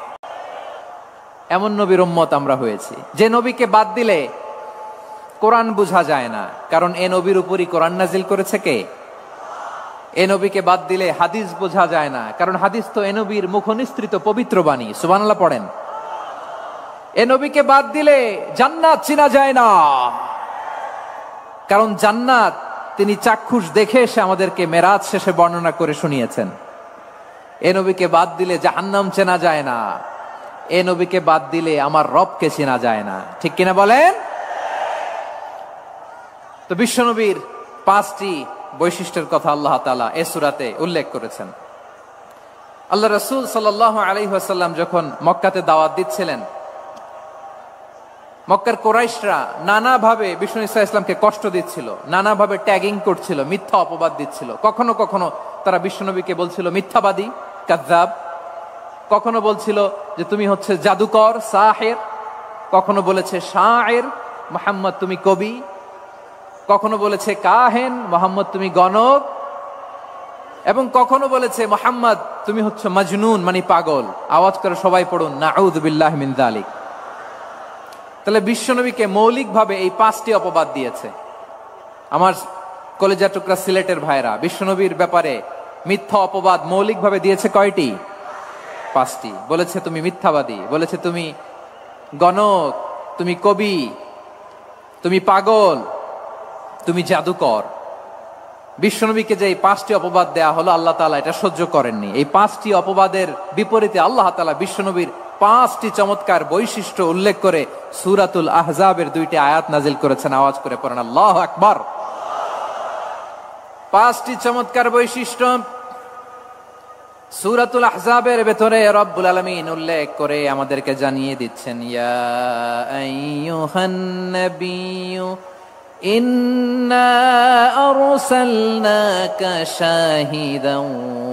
এমন নবীর উম্মত আমরা হয়েছি। যে নবীকে বাদ দিলে কোরআন বোঝা যায় না, কারণ এ নবীর উপরই কোরআন নাজিল করেছে কে? এ নবীকে বাদ দিলে হাদিস বোঝা যায় না, কারণ হাদিস তো এ নবীর মুখনিসৃত পবিত্র বাণী। সুবহানাল্লাহ পড়েন। এ নবীকে বাদ দিলে জান্নাত চিনা যায় না, কারণ জান্নাত তিনি চাক্ষুষ দেখে এসে আমাদেরকে মেরাজ শেষে বর্ণনা করে শুনিয়েছেন। এ নবীকে বাদ দিলে জাহান্নাম চেনা যায় না, এ নবীকে বাদ দিলে আমার রবকে চেনা যায় না, ঠিক কিনা বলেন? তো বিশ্বনবীর পাঁচটি বৈশিষ্ট্যের কথা আল্লাহ তাআলা এই সূরাতে উল্লেখ করেছেন। আল্লাহ রাসূল সাল্লাল্লাহু আলাইহি ওয়াসাল্লাম যখন মক্কাতে দাওয়াত দিচ্ছিলেন, মক্কার কুরাইশরা নানাভাবে বিষ্ণু ঈসা ইসলামকে কষ্ট দিচ্ছিল, নানাভাবে ট্যাগিং করছিল, মিথ্যা অপবাদ দিচ্ছিল। কখনো কখনো তারা বিশ্বনবীকে বলছিল মিথ্যাবাদী, কাযযাব। কখনো বলছিল যে তুমি হচ্ছে জাদুকর, সাহির। কখনো বলেছে শায়ের, মুহাম্মদ তুমি কবি। কখনো বলেছে কাহেন, মুহাম্মদ তুমি গণক। এবং কখনো বলেছে মুহাম্মদ তুমি হচ্ছে মাজনুন, মানে পাগল। আওয়াজ করে সবাই পড়ুন নাউযু বিল্লাহি মিন যালিক। তাহলে বিশ্বনবীকে মৌলিকভাবে এই পাঁচটি অপবাদ দিয়েছে। আমার কলেজা টুকরা সিলেটের ভাইরা, বিশ্বনবীর ব্যাপারে মিথ্যা অপবাদ মৌলিকভাবে দিয়েছে কয়টি? পাঁচটি। বলেছে তুমি মিথ্যাবাদী, বলেছে তুমি গণক, তুমি কবি, তুমি পাগল, তুমি জাদুকর। বিশ্বনবীকে যে এই পাঁচটি অপবাদ দেয়া হলো, আল্লাহ তাআলা এটা সহ্য করেননি। এই পাঁচটি অপবাদের বিপরীতে আল্লাহ তাআলা বিশ্বনবীর পাঁচটি চমৎকার বৈশিষ্ট্য উল্লেখ করে সূরাতুল আহজাবের 2টি আয়াত নাজিল করেছেন। আওয়াজ করে পড়েন আল্লাহু আকবার। পাঁচটি চমৎকার বৈশিষ্ট্য সূরাতুল আহজাবের ভেতরে রব্বুল আলামিন উল্লেখ করে আমাদেরকে জানিয়ে দিচ্ছেন, ইয়া আইয়ুহান নাবিয়্যু ইন্না আরসালনাকা শাহিদান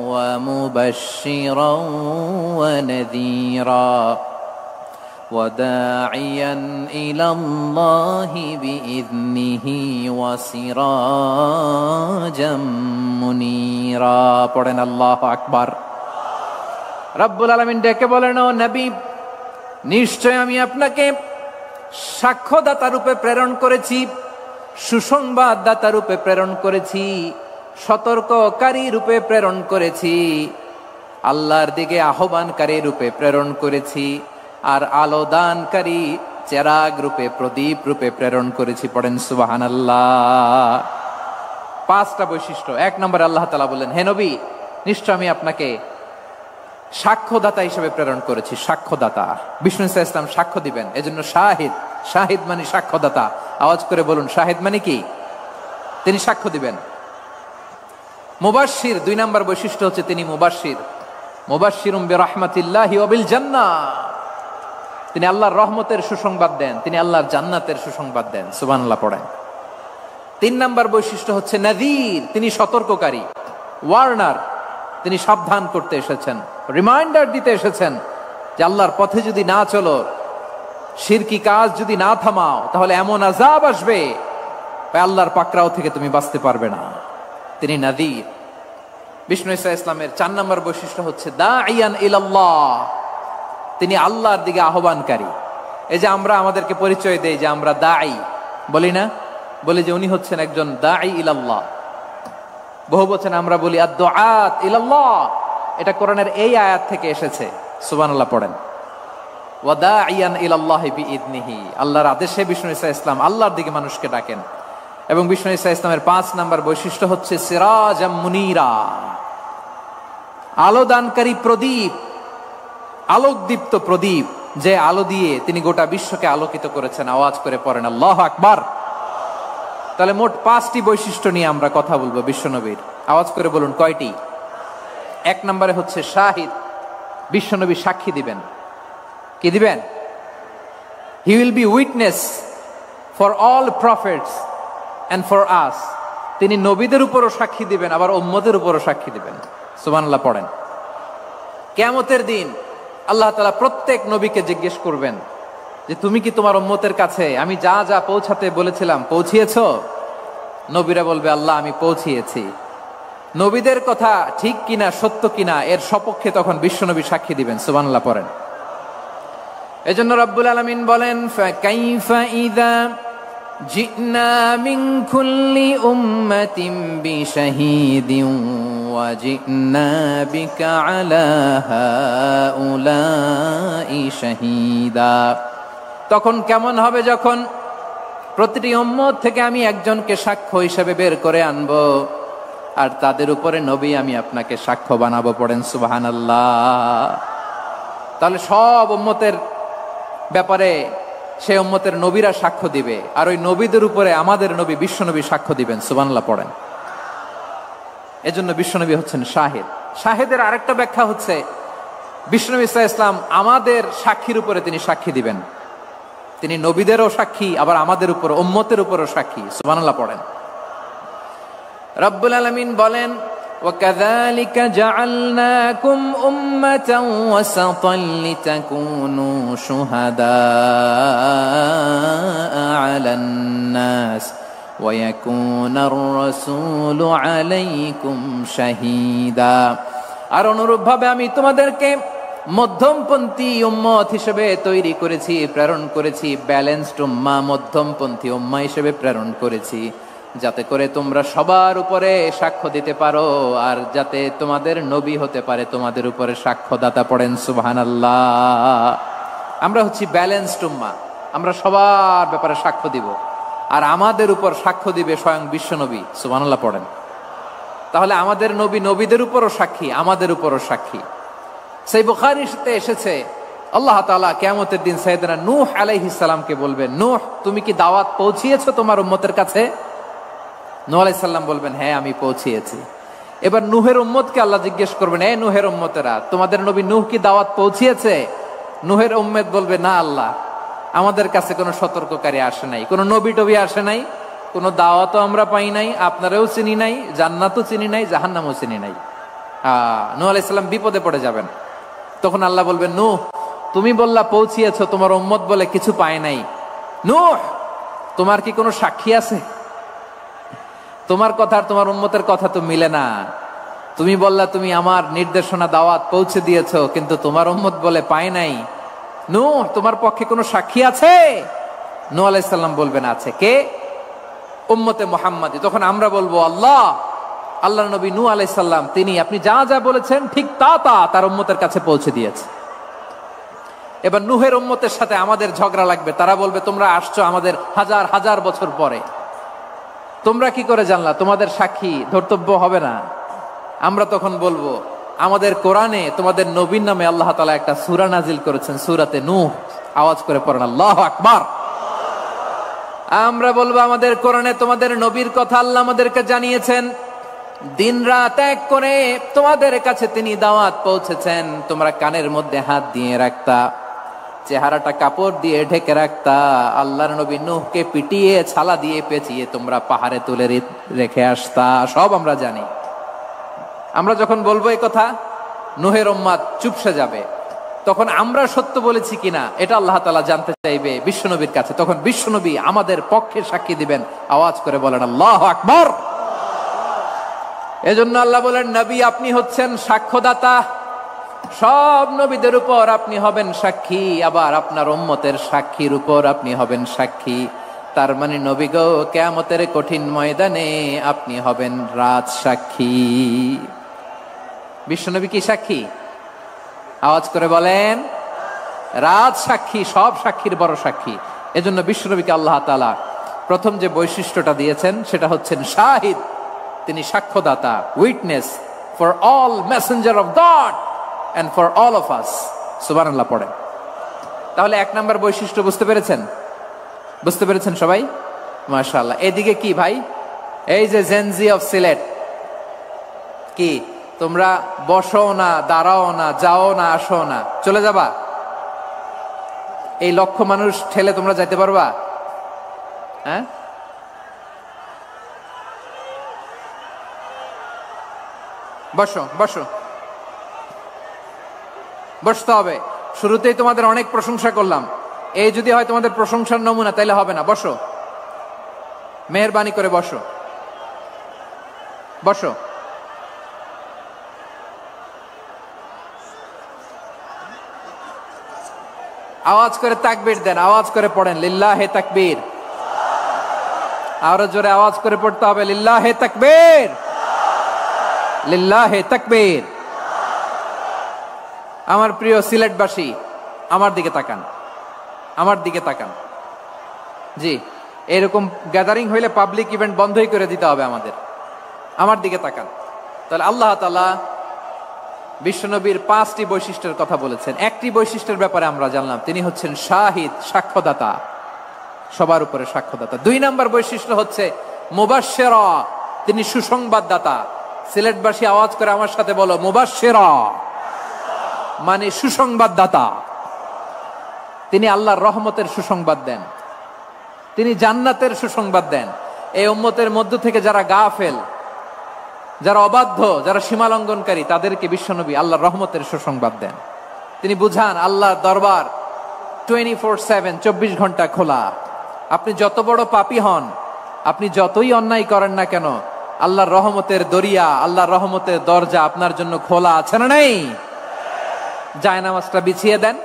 ওয়া মুবাশশিরান ওয়া নাযীরা ওয়া দাঈয়ান ইলাল্লাহি বিইذনিহি ওয়া সিরাজাম মুনীরা। পড়েন আল্লাহু আকবার। রব্বুল আলামিন ডেকে বলেন, ও নবী, নিশ্চয় আমি আপনাকে সাক্ষ্যদাতা রূপে প্রেরণ করেছি, সুসংবাদদাতা রূপে প্রেরণ করেছি, সতর্ককারী রূপে প্রেরণ করেছি, আল্লাহর দিকে আহ্বানকারী রূপে প্রেরণ করেছি, আর আলোদানকারী চেরাগ রূপে, প্রদীপ রূপে প্রেরণ করেছি। পড়েন সুবহানাল্লাহ। পাঁচটা বৈশিষ্ট্য। 1 নম্বরে আল্লাহ তাআলা বললেন, হে নবী, নিশ্চয় আমি আপনাকে সাক্ষ্যদাতা হিসেবে প্রেরণ করেছি। সাক্ষ্যদাতা, বিষ্ণু ঈসা ইসলাম সাক্ষ্য দিবেন, এজন্য শাহিদ। শাহিদ মানে সাক্ষ্যদাতা। আওয়াজ করে বলুন, শাহিদ মানে কি? তিনি সাক্ষ্য দিবেন। মুবাশশির, 2 নম্বর বৈশিষ্ট্য হচ্ছে তিনি মুবাশশির। মুবাশশিরুম বিরাহমাতিল্লাহি ওয়া বিল জান্নাহ। তিনি আল্লাহর রহমতের সুসংবাদ দেন, তিনি আল্লাহর জান্নাতের সুসংবাদ দেন। সুবহানাল্লাহ পড়েন। 3 নম্বর বৈশিষ্ট্য হচ্ছে নাযীর, তিনি সতর্ককারী, ওয়ার্নার। তিনি সাবধান করতে এসেছেন, রিমাইন্ডার দিতে এসেছেন যে আল্লাহর পথে যদি না চলো, শিরকি কাজ যদি না থামাও, তাহলে এমন আযাব আসবে আল্লাহর পাকড়াও থেকে তুমি বাঁচতে পারবে না। তিনি নাযীর। বিষ্ণু ঈসা ইসলামের 4 নম্বর বৈশিষ্ট্য হচ্ছে দাঈয়ান ইলাল্লাহ, তিনি আল্লাহর দিকে আহ্বানকারী। এই যে আমরা আমাদেরকে পরিচয় দেই যে আমরা দাঈ, বলি না? বলি যে উনি হচ্ছেন একজন দাঈ ইলাল্লাহ। বহু বচনে আমরা বলি আদ-দুআত ইলাল্লাহ। এটা কোরআনের এই আয়াত থেকে এসেছে। সুবহানাল্লাহ পড়েন। ওয়া দাঈয়ান ইলাল্লাহি বিইذনিহি, আল্লাহর আদেশে বিষ্ণু ঈসা ইসলাম আল্লাহর দিকে মানুষকে ডাকেন। এবং বিষ্ণু ঈসা ইসলামের 5 নম্বর বৈশিষ্ট্য হচ্ছে সিরাজাম মুনীরা, আলোদানকারী প্রদীপ, আলোকদীপ্ত প্রদীপ, যে আলো দিয়ে তিনি গোটা বিশ্বকে আলোকিত করেছেন। আওয়াজ করে পড়েন আল্লাহু আকবার। তাহলে মোট 5টি বৈশিষ্ট্য নিয়ে আমরা কথা বলবো বিশ্বনবীর। আওয়াজ করে বলুন কয়টি? 1 নম্বরে হচ্ছে শাহিদ, বিশ্বনবী সাক্ষী দিবেন। কি দিবেন? He will be witness for all prophets and for us. তিনি নবীদের উপরও সাক্ষী দিবেন, আবার উম্মতের উপরও সাক্ষী দিবেন। সুবহানাল্লাহ পড়েন। কিয়ামতের দিন আল্লাহ তাআলা প্রত্যেক নবীকে জিজ্ঞেস করবেন যে তুমি কি তোমার উম্মতের কাছে আমি যা যা পৌঁছাতে বলেছিলাম পৌঁছিয়েছো? নবীরা বলবে আল্লাহ আমি পৌঁছিয়েছি। নবীদের কথা ঠিক কিনা, সত্য কিনা, এর সপক্ষে তখন বিশ্বনবী সাক্ষী দিবেন। সুবহানাল্লাহ পড়েন। এজন্য রব্বুল আলামিন বলেন, ফাকাইফা ইযা জিনা মিন কুল্লি উম্মাতিন বিশাহীদিন ওয়া জিনা বিকা আলা হাউলাই শাহীদা। তখন কেমন হবে যখন প্রতিটি উম্মত থেকে আমি একজনকে সাক্ষ্য হিসেবে বের করে আনবো, আর তাদের উপরে নবী আমি আপনাকে সাক্ষ্য বানাবো। পড়েন সুবহানাল্লাহ। তাহলে সব উম্মতের ব্যাপারে সেই উম্মতের নবীরা সাক্ষ্য দিবে, আর ওই নবীদের উপরে আমাদের নবী বিশ্বনবী সাক্ষ্য দিবেন। সুবহানাল্লাহ পড়েন। এজন্য বিশ্বনবী হচ্ছেন শাহিদ। শাহিদের আরেকটা ব্যাখ্যা হচ্ছে বিশ্বনবী সাল্লাল্লাহু আলাইহি ওয়াসাল্লাম আমাদের সাক্ষীর উপরে তিনি সাক্ষী দিবেন। তিনি নবীদেরও সাক্ষী, আবার আমাদের উপর উম্মতের উপরও সাক্ষী। সুবহানাল্লাহ পড়েন। রব্বুল আলামিন বলেন, وَكَذَلِكَ جَعَلْنَاكُمْ أُمَّةً وَسَطًا لِتَكُونُوا شُهَدَاءَ عَلَى النَّاسِ وَيَكُونَ الرَّسُولُ عَلَيْكُمْ شَهِيدًا। আর অনুরূপভাবে আমি তোমাদেরকে মধ্যমপন্থী উম্মত হিসেবে তৈরি করেছি, প্রেরণ করেছি। ব্যালেন্সড উম্মাহ, মধ্যমপন্থী উম্মাহ হিসেবে প্রেরণ করেছি, যাতে করে তোমরা সবার উপরে সাক্ষ্য দিতে পারো, আর যাতে তোমাদের নবী হতে পারে তোমাদের উপরে সাক্ষ্যদাতা। পড়েন সুবহানাল্লাহ। আমরা হচ্ছি ব্যালেন্সড উম্মাহ, আমরা সবার ব্যাপারে সাক্ষ্য দিব, আর আমাদের উপর সাক্ষ্য দিবে স্বয়ং বিশ্বনবী। সুবহানাল্লাহ পড়েন। তাহলে আমাদের নবী নবীদের উপরও সাক্ষী, আমাদের উপরও সাক্ষী। সেই বুখারীতে এসেছে আল্লাহ তাআলা কিয়ামতের দিন সাইয়েদনা নূহ আলাইহিস সালামকে বলবেন, নূহ তুমি কি দাওয়াত পৌঁছিয়েছো তোমার উম্মতের কাছে? নূহ আলাইহিস সালাম বলবেন, হ্যাঁ আমি পৌঁছিয়েছি। এবার নূহের উম্মতকে আল্লাহ জিজ্ঞেস করবেন, এই নূহের উম্মতেরা, তোমাদের নবী নূহ কি দাওয়াত পৌঁছিয়েছে? নূহের উম্মত বলবে, না আল্লাহ, আমাদের কাছে কোনো সতর্ককারী আসে নাই, কোনো নবী টবি আসে নাই, কোনো দাওয়াতও আমরা পাই নাই, আপনারাও চিনি নাই, জান্নাতও চিনি নাই, জাহান্নামও চিনি নাই। নূহ আলাইহিস সালাম বিপদে পড়ে যাবেন। তখন আল্লাহ বলবেন, নূহ তুমি বললা পৌঁছিয়েছো, তোমার উম্মত বলে কিছু পায় নাই। নূহ তোমার কি কোনো সাক্ষী আছে? তোমার কথা আর তোমার উম্মতের কথা তো মিলে না। তুমি বললা তুমি আমার নির্দেশনা দাওয়াত পৌঁছে দিয়েছো, কিন্তু তোমার উম্মত বলে পায় নাই। নূহ তোমার পক্ষে কোনো সাক্ষী আছে? নূহ আলাইহিস সালাম বলবেন, আছে। কে? উম্মতে মুহাম্মাদী। তখন আমরা বলবো, আল্লাহ নবী নূহ আলাইহিস সালাম তিনি আপনি যা যা বলেছেন ঠিক তা তার উম্মতের কাছে পৌঁছে দিয়েছে। এবার নূহের উম্মতের সাথে আমাদের ঝগড়া লাগবে। তারা বলবে, তোমরা আসছো আমাদের হাজার হাজার বছর পরে, তোমরা কি করে জানলা? তোমাদের সাক্ষী ধর্তব্য হবে না। আমরা তখন বলবো, আমাদের কোরআনে তোমাদের নবীর নামে আল্লাহ তাআলা একটা সূরা নাজিল করেছেন, সূরাতে নূহ। আওয়াজ করে পড়েন আল্লাহু আকবার। আমরা বলবো, আমাদের কোরআনে তোমাদের নবীর কথা আল্লাহ আমাদেরকে জানিয়েছেন, দিন রাত এক করে তোমাদের কাছে তিনি দাওয়াত পৌঁছেছেন। তোমরা কানের মধ্যে হাত দিয়ে রাখতা, চেহারাটা কাপড় দিয়ে ঢেকে রাখতা, আল্লাহর নবী নূহকে পিটিয়ে ছালা দিয়ে পেঁচিয়ে তোমরা পাহাড়ে তুলে রেখে আসতা। সব আমরা জানি। আমরা যখন বলবো এই কথা, নূহের উম্মত চুপসে যাবে। তখন আমরা সত্য বলেছি কিনা এটা আল্লাহ তাআলা জানতে চাইবে বিশ্বনবীর কাছে। তখন বিশ্বনবী আমাদের পক্ষে সাক্ষী দিবেন। আওয়াজ করে বলেন আল্লাহু আকবার। এজন্য আল্লাহ বলেন, নবী আপনি হচ্ছেন সাক্ষ্যদাতা, সব নবীদের উপর আপনি হবেন সাক্ষী, আবার আপনার উম্মতের সাক্ষীর উপর আপনি হবেন সাক্ষী। তার মানে নবী গো, কিয়ামতের কঠিন ময়দানে আপনি হবেন রাজ সাক্ষী। বিশ্বনবী কি সাক্ষী? আওয়াজ করে বলেন, রাজ সাক্ষী, সব সাক্ষীর বড় সাক্ষী। এজন্য বিশ্বনবীকে আল্লাহ তাআলা প্রথম যে বৈশিষ্ট্যটা দিয়েছেন সেটা হচ্ছেন শাহিদ। তিনি সাক্ষ্যদাতা, witness for all messenger of God and for all of us। সুবহানাল্লাহ পড়েন। তাহলে এক নাম্বার বৈশিষ্ট্য বুঝতে পেরেছেন? বুঝতে পেরেছেন সবাই? মাশাআল্লাহ। এদিকে কি ভাই, এই যে জেনজি অফ সিলেট, কি তোমরা বসো না, দাঁড়াও না, যাও না, আসো না, চলে যাবা? এই লক্ষ মানুষ ঠেলে তোমরা যাইতে পারবা? হ্যাঁ, বসো বসো, বসতে হবে। শুরুতেই তোমাদের অনেক প্রশংসা করলাম, এই যদি হয় তোমাদের প্রশংসার নমুনা, তাইলে হবে না। বসো, মেহেরবানি করে বসো, বসো। আওয়াজ করে তাকবীর দেন, আওয়াজ করে পড়েন লিল্লাহে তাকবীর। আরো জোরে আওয়াজ করে পড়তে হবে, লিল্লাহে তাকবীর, লিল্লাহে তাকবীর। আমার প্রিয় সিলেটবাসী, আমার দিকে তাকান, আমার দিকে তাকান। জি, এরকম গ্যাদারিং হইলে পাবলিক ইভেন্ট বন্ধই করে দিতে হবে আমাদের। আমার দিকে তাকান। তাহলে আল্লাহ তাআলা বিশ্বনবীর 5টি বৈশিষ্ট্যের কথা বলেছেন। একটি বৈশিষ্ট্যের ব্যাপারে আমরা জানলাম, তিনি হচ্ছেন শাহিদ, সাক্ষ্যদাতা, সবার উপরে সাক্ষ্যদাতা। 2 নম্বর বৈশিষ্ট্য হচ্ছে মুবাশশিরা, তিনি সুসংবাদদাতা। সিলেটবাসী আওয়াজ করে আমার সাথে বলো, মুবাশশিরা মানে সুসংবাদদাতা। তিনি আল্লাহর রহমতের সুসংবাদ দেন, তিনি জান্নাতের সুসংবাদ দেন। এই উম্মতের মধ্য থেকে যারা গাফেল, যারা অবাধ্য, যারা সীমালঙ্ঘনকারী, তাদেরকে বিশ্বনবী আল্লাহর রহমতের সুসংবাদ দেন। তিনি বুঝান আল্লাহর দরবার 24/7, 24 ঘন্টা খোলা। আপনি যত বড় পাপী হন, আপনি যতই অন্যায় করেন না কেন, আল্লাহর রহমতের দরিয়া, আল্লাহর রহমতের দরজা আপনার জন্য খোলা আছে না নেই? জায়নামাজটা বিছিয়ে দেন,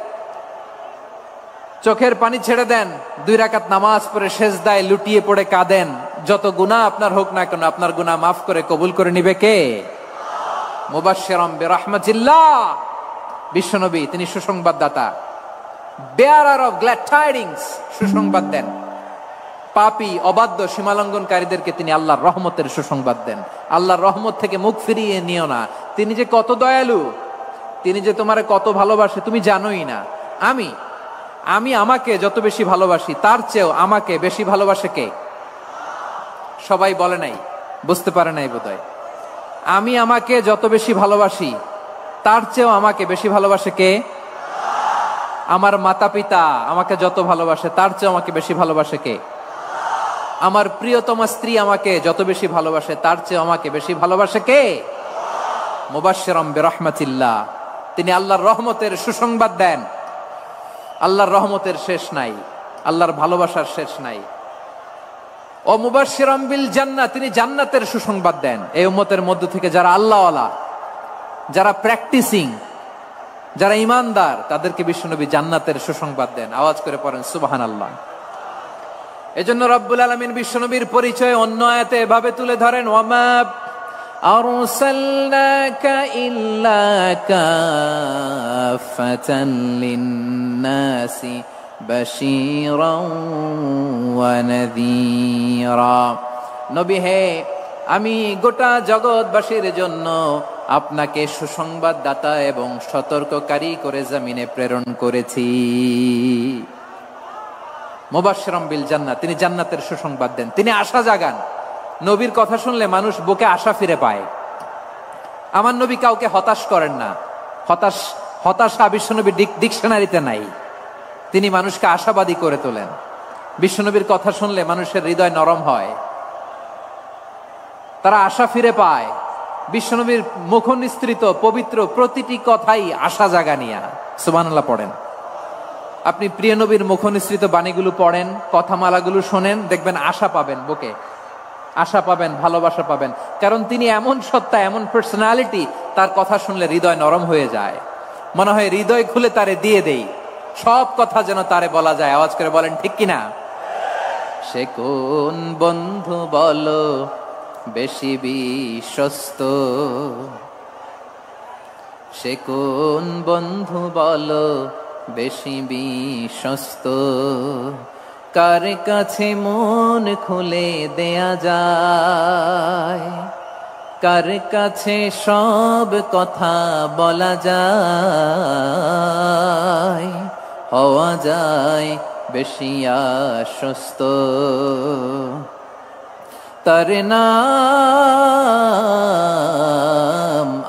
চোখের পানি ছেড়ে দেন, 2 রাকাত নামাজ পড়ে সেজদায় লুটিয়ে পড়ে কাঁদেন। যত গুনাহ আপনার হোক না কেন, আপনার গুনাহ মাফ করে কবুল করে নিবে কে? মুবাশশিরাম বিরাহমাতিল্লাহ। বিশ্বনবী তিনি সুসংবাদদাতা, বেয়ারার অফ গ্ল্যাড টাইডিংস, সুসংবাদ দেন। পাপী, অবাধ্য, সীমালঙ্ঘনকারীদেরকে তিনি আল্লাহর রহমতের সুসংবাদ দেন। আল্লাহর রহমত থেকে মুখ ফিরিয়ে নিও না। তিনি যে কত দয়ালু, তিনি যে তোমারে কত ভালোবাসে তুমি জানোই না। আমি আমাকে যত বেশি ভালোবাসি, তার চেয়েও আমাকে বেশি ভালোবাসে কে? সবাই বলে নাই, বুঝতে পারে নাই বোধহয়। আমি আমাকে যত বেশি ভালোবাসি, তার চেয়েও আমাকে বেশি ভালোবাসে কে? আমার মাতা পিতা আমাকে যত ভালোবাসে, তার চেয়েও আমাকে বেশি ভালোবাসে কে? আমার প্রিয়তমা স্ত্রী আমাকে যত বেশি ভালোবাসে, তার চেয়েও আমাকে বেশি ভালোবাসে কে? মুবাশশিরাম বিরাহমাতিল্লাহ, তিনি আল্লাহর রহমতের সুসংবাদ দেন। আল্লাহর রহমতের শেষ নাই, আল্লাহর ভালোবাসার শেষ নাই। ও মুবাশশিরাম বিল জান্নাহ, তিনি জান্নাতের সুসংবাদ দেন। এই উম্মতের মধ্য থেকে যারা আল্লাহওয়ালা, যারা প্র্যাকটিসিং, যারা ইমানদার, তাদেরকে বিশ্বনবী জান্নাতের সুসংবাদ দেন। আওয়াজ করে পড়েন সুবহানাল্লাহ। এজন্য রব্বুল আলামিন বিশ্বনবীর পরিচয় অন্য আয়াতে এভাবে তুলে ধরেন, ওয়ামা আরসালনাকা ইল্লা কাফাতান লিন্নাসি বাশীরাও ওয়া নাযীরা। নবী হে, আমি গোটা জগৎবাসীর জন্য আপনাকে সুসংবাদদাতা এবং সতর্ককারী করে জমিনে প্রেরণ করেছি। মুবাশশিরাম বিল জান্নাহ, তিনি জান্নাতের সুসংবাদ দেন, তিনি আশা জাগান। নবীর কথা শুনলে মানুষ বুকে আশা ফিরে পায়। আমার নবী কাউকে হতাশ করেন না। হতাশা বিশ্বনবীর ডিকশনারিতে নাই। তিনি মানুষকে আশাবাদী করে তোলেন। বিশ্বনবীর কথা শুনলে মানুষের হৃদয় নরম হয়, তারা আশা ফিরে পায়। বিশ্বনবীর মুখ নিঃসৃত পবিত্র প্রতিটি কথাই আশা জাগানিয়া। সুবহানাল্লাহ পড়েন। আপনি প্রিয় নবীর মুখ নিঃসৃত বাণীগুলো পড়েন, কথামালাগুলো শোনেন, দেখবেন আশা পাবেন, বুকে আশা পাবেন, ভালোবাসা পাবেন। কারণ তিনি এমন সত্তা, এমন পার্সোনালিটি, তার কথা শুনলে হৃদয় নরম হয়ে যায়। মনে হয় হৃদয় খুলে তারে দিয়ে দেই, সব কথা যেন তারে বলা যায়। আওয়াজ করে বলেন ঠিক কিনা? সে কোন বন্ধু বলো বেশি বিশ্বস্ত, সে কোন বন্ধু বলো বেশি বিশ্বস্ত, কার কাছে মন খুলে দেয়া যায়, কার কাছে সব কথা বলা যায়, হওয়া যায় বেশি আশ্বস্ত। তার নাম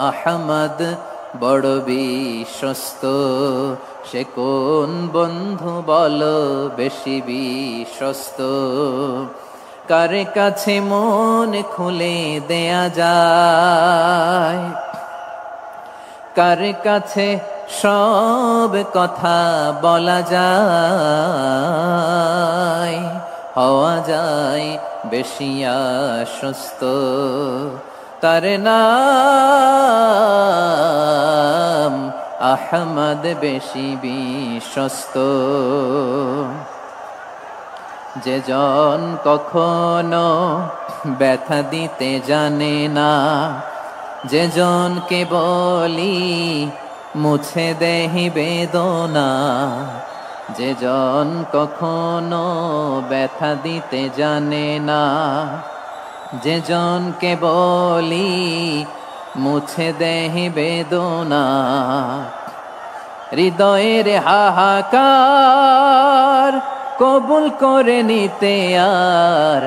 আহমদ, বড় বিশ্বস্ত। সে কোন বন্ধু বলো বেশি বিশ্বস্ত, কার কাছে মন খুলে দেয়া যায়, কার কাছে সব কথা বলা যায়, হওয়া যায় বেশি আশ্বস্ত। তার নাম আহমদ, বেশি বিশ্বস্ত। যে জন কখনো ব্যথা দিতে জানে না, যে জনকে বলি মুছে দেহি বেদনা, যে জন কখনো ব্যথা দিতে জানে না, যে জনকে বলি মুছে দেহি বেদনা, হৃদয়ের হাহাকার কবুল করে নিতে আর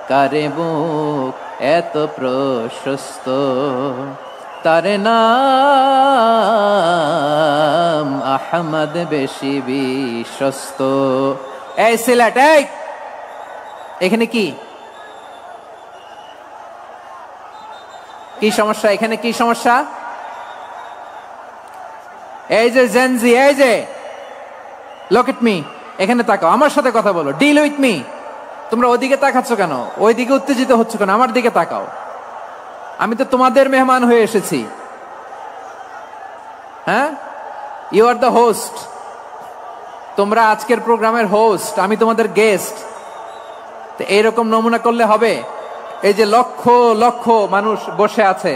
কারে বুক এত প্রশস্ত, তার নাম আহমদ বেশি বিশ্বস্ত। এই সিলেট, এই এখানে কি কি সমস্যা? এখানে কি সমস্যা? এই যে জেনজি, এই যে লুক এট মি, এখানে তাকাও, আমার সাথে কথা বলো, ডিল উইথ মি। তোমরা ওইদিকে তাকাচ্ছ কেন? ওইদিকে উত্তেজিত হচ্ছ কেন? আমার দিকে তাকাও, আমি তো তোমাদের মেহমান হয়ে এসেছি। হ্যাঁ, ইউ আর দ্য হোস্ট, তোমরা আজকের প্রোগ্রামের হোস্ট, আমি তোমাদের গেস্ট। তো এইরকম নমুনা করলে হবে? এই যে লক্ষ লক্ষ মানুষ বসে আছে,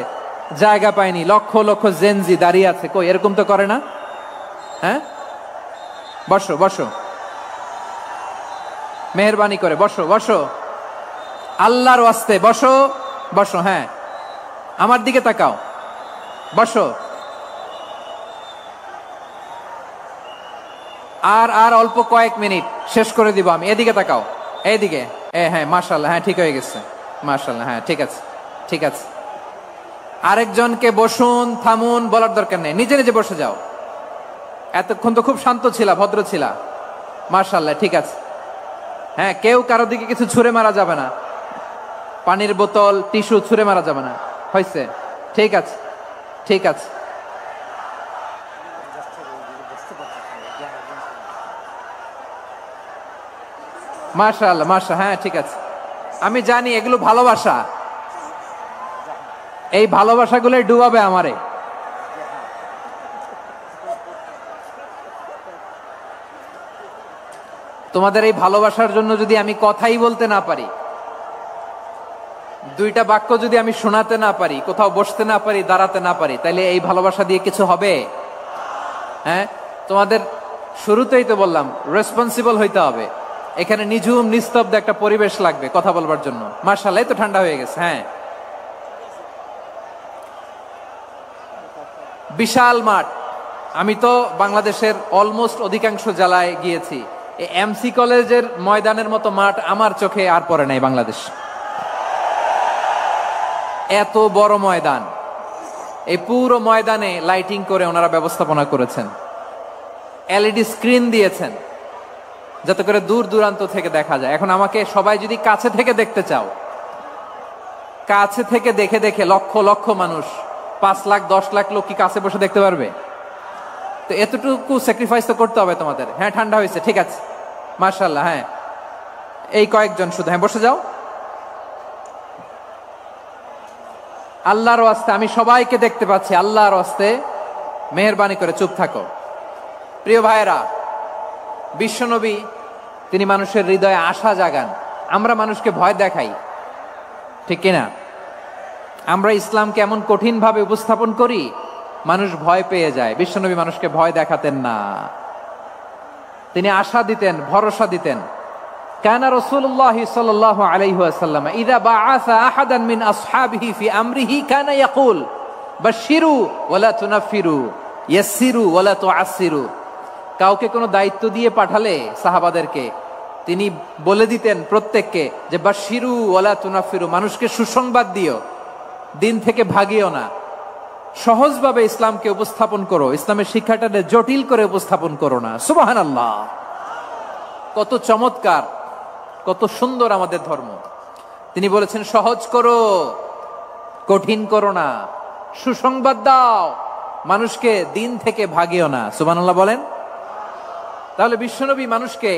জায়গা পায়নি, লক্ষ লক্ষ জেনজি দাঁড়িয়ে আছে, কই এরকম তো করে না? হ্যাঁ, বসো বসো, মেহরবানি করে বসো বসো, আল্লাহর ওয়াস্তে বসো বসো। হ্যাঁ, আমার দিকে তাকাও, বসো। আর আর অল্প কয়েক মিনিট, শেষ করে দিব আমি। এদিকে তাকাও, এইদিকে। হ্যাঁ, মাশাআল্লাহ, হ্যাঁ ঠিক হয়ে গেছে, মাশাআল্লাহ, হ্যাঁ ঠিক আছে ঠিক আছে। আরেকজনকে বসুন, থামুন বলার দরকার নেই, নিজে নিজে বসে যাও। এতক্ষণ তো খুব শান্ত ছিলা, ভদ্র ছিলা, মাশাআল্লাহ, ঠিক আছে। হ্যাঁ, কেউ কারো দিকে কিছু ছুঁড়ে মারা যাবে না, পানির বোতল, টিস্যু ছুঁড়ে মারা যাবে না, হয়েছে? ঠিক আছে ঠিক আছে। মাশাআল্লাহ মাশাআল্লাহ, হ্যাঁ ঠিক আছে। আমি জানি এগুলো ভালোবাসা, এই ভালোবাসাগুলোই ডুবাবে আমারে। তোমাদের এই ভালোবাসার জন্য যদি আমি কথাই বলতে না পারি, দুইটা বাক্য যদি আমি শোনাতে না পারি, কোথাও বসতে না পারি, দাঁড়াতে না পারি, তাহলে এই ভালোবাসা দিয়ে কিছু হবে? হ্যাঁ, তোমাদের শুরুতেই তো বললাম রেসপন্সিবল হইতে হবে। এখানে নিঝুম নিস্তব্ধ একটা পরিবেশ লাগবে কথা বলবার জন্য। মাশাআল্লাহ, এই তো ঠান্ডা হয়ে গেছে। হ্যাঁ, বিশাল মাঠ। আমি তো বাংলাদেশের অলমোস্ট অধিকাংশ জেলায় গিয়েছি, এই এমসি কলেজের ময়দানের মতো মাঠ আমার চোখে আর পড়ে নাই বাংলাদেশ। এত বড় ময়দান, এই পুরো ময়দানে লাইটিং করে ওনারা ব্যবস্থাপনা করেছেন, এলইডি স্ক্রিন দিয়েছেন যাতে করে দূর দূরান্ত থেকে দেখা যায়। এখন আমাকে সবাই যদি কাছে থেকে দেখতে চাও, কাছে থেকে দেখে দেখে লক্ষ লক্ষ মানুষ, 5 লাখ 10 লাখ লোক কি কাছে বসে দেখতে পারবে? তো এতটুকু স্যাক্রিফাইস তো করতে হবে তোমাদের। হ্যাঁ, ঠান্ডা হয়েছে, ঠিক আছে, মাশাআল্লাহ। হ্যাঁ, এই কয়েকজন শুধু, হ্যাঁ বসে যাও। আল্লাহর ওয়াস্তে আমি সবাইকে দেখতে পাচ্ছি, আল্লাহর ওয়াস্তে মেহেরবানি করে চুপ থাকো। প্রিয় ভাইয়েরা, বিশ্বনবী তিনি মানুষের হৃদয়ে আশা জাগান। আমরা মানুষকে ভয় দেখাই, ঠিক কিনা? আমরা ইসলামকে এমন কঠিন ভাবে উপস্থাপন করি, মানুষ ভয় পেয়ে যায়। বিশ্বনবী মানুষকে ভয় দেখাতেন না, তিনি আশা দিতেন, ভরসা দিতেন। কানা রাসূলুল্লাহ সাল্লাল্লাহু আলাইহি ওয়াসাল্লাম ইযা বাআসা আহাদান মিন আসহাবিহি ফি আমরিহি কানা ইয়াকুল বাশশিরু ওয়ালা তুনাফিরু ইয়াসসিরু ওয়ালা তুআসসিরু। কাউকে কোনো দায়িত্ব দিয়ে পাঠালে সাহাবাদেরকে তিনি বলে দিতেন প্রত্যেককে যে বাশশিরু ওয়ালা তুনাফিরু, মানুষকে সুসংবাদ দিও, দিন থেকে ভাগিও না। সহজভাবে ইসলামকে উপস্থাপন করো, ইসলামের শিক্ষাটাকে জটিল করে উপস্থাপন করো না। সুবহানাল্লাহ, কত চমৎকার, কত সুন্দর আমাদের ধর্ম। তিনি বলেছেন সহজ করো, কঠিন করো না, সুসংবাদ দাও, মানুষকে দিন থেকে ভাগিও না। সুবহানাল্লাহ বলেন। তাহলে বিশ্বনবী মানুষকে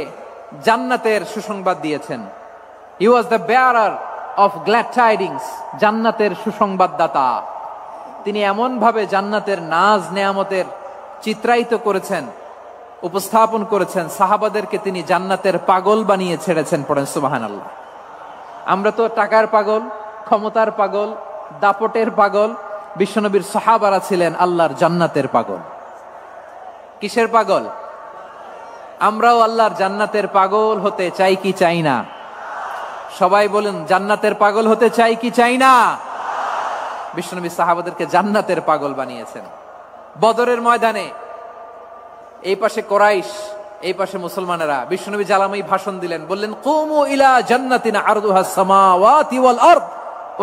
জান্নাতের সুসংবাদ দিয়েছেন। He was the bearer of glad tidings, জান্নাতের সুসংবাদদাতা। তিনি এমন ভাবে জান্নাতের নাজ নেয়ামতের চিত্রায়িত করেছেন, উপস্থাপন করেছেন, সাহাবাদেরকে তিনি জান্নাতের পাগল বানিয়ে ছেড়েছেন। পড়েন সুবহানাল্লাহ। আমরা তো টাকার পাগল, ক্ষমতার পাগল, দাপটের পাগল। বিশ্বনবীর সাহাবারা ছিলেন আল্লাহর জান্নাতের পাগল। কিসের পাগল? আমরাও আল্লাহর জান্নাতের পাগল হতে চাই কি চাই না? সবাই বলেন, জান্নাতের পাগল হতে চাই কি চাই না? বিশ্বনবী সাহাবাদেরকে জান্নাতের পাগল বানিয়েছেন। বদরের ময়দানে এই পাশে কোরাইশ, এই পাশে মুসলমানেরা, বিশ্বনবী জ্বালাময়ী ভাষণ দিলেন, বললেন কুমু ইলা জান্নাতিন আরদুহাস সামাওয়াতি ওয়াল আরদ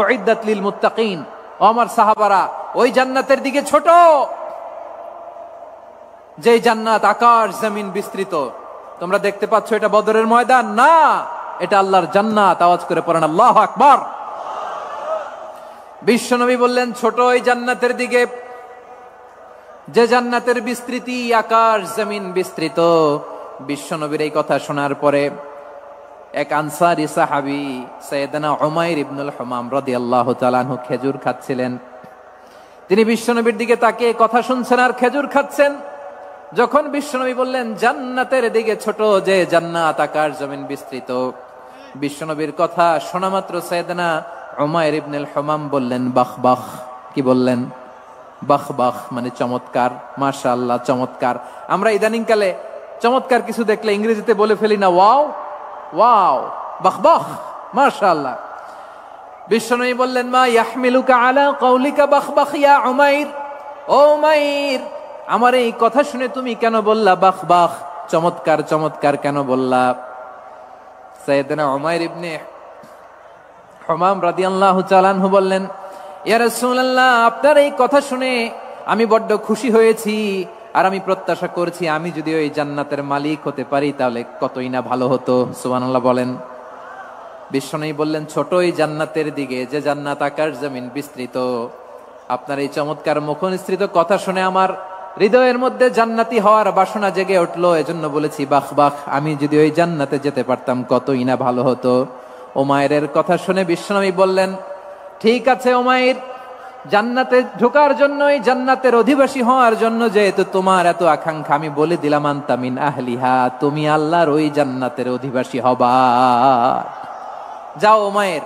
উইদ্দাত লিল মুত্তাকিন। ও আমার সাহাবারা, ওই জান্নাতের দিকে ছোট, যে জান্নাত আকাশ জমিন বিস্তৃত। তোমরা দেখতে পাচ্ছ এটা বদরের ময়দান না, এটা আল্লাহর জান্নাত। আওয়াজ করে পড়েন আল্লাহু আকবার। বিশ্বনবী বললেন ছোট ওই জান্নাতের দিকে, যে জান্নাতের বিস্তৃতি আকাশ জমিন বিস্তৃত। বিশ্বনবীর এই কথা শোনার পরে এক আনসারী সাহাবী সাইয়েদনা উমাইর ইবনুল হুমাম রাদিয়াল্লাহু তাআলা আনহু খেজুর খাচ্ছিলেন। তিনি বিশ্বনবীর দিকে তাকিয়ে কথা শুনছেন আর খেজুর খাচ্ছেন। যখন বিশ্বনবী বললেন জান্নাতের দিকে ছোট, যে জান্নাত আকাশ জমিন বিস্তৃত, বিশ্বনবীর কথা শোনা মাত্র সাইয়েদনা উমাইর ইবনুল হুমাম বললেন বাহ বাহ। কি বললেন? বাহ বাহ মানে চমৎকার, মাশাআল্লাহ চমৎকার। আমরা ইদানিং কালে চমৎকার কিছু দেখলে ইংরেজিতে বলে ফেলি না ওয়াও ওয়াও, বাহ বাহ, মাশাআল্লাহ। বিশ্বনবী বললেন মা ইয়াহমিলুকা আলা কাউলিকা বাহ বাহ ইয়া উমাইর। ও উমাইর, আমার এই কথা শুনে তুমি কেন বললা বাহ বাহ, চমৎকার চমৎকার কেন বললা? সাইয়েদনা উমাইর ইবনে হুমাম রাদিয়াল্লাহু তাআলা আনহু বললেন ইয়া রাসূলুল্লাহ, আপনার এই কথা শুনে আমি বড্ড খুশি হয়েছি, আর আমি প্রত্যাশা করছি আমি যদি ওই জান্নাতের মালিক হতে পারি তাহলে কতই না ভালো হতো। সুবহানাল্লাহ বলেন। বিশ্বনবী বললেন ছোট ওই জান্নাতের দিকে, যে জান্নাত আকাশ জমিন বিস্তৃত। আপনার এই চমৎকার মুখনিসৃত কথা শুনে আমার হৃদয়ের মধ্যে জান্নাতি হওয়ার বাসনা জেগে উঠলো, এজন্য বলেছি বাহ বাহ, আমি যদি ওই জান্নাতে যেতে পারতাম কতই না ভালো হতো। উমাইরের কথা শুনে বিশ্বনবী বললেন ঠিক আছে উমাইর, জান্নাতে ঢোকার জন্য, এই জান্নাতের অধিবাসী হওয়ার জন্য যেহেতু তোমার এত আকাঙ্ক্ষা, আমি বলে দিলাম আনতা মিন আহলিহা, তুমি আল্লাহর ওই জান্নাতের অধিবাসী হবা। যাও উমাইর,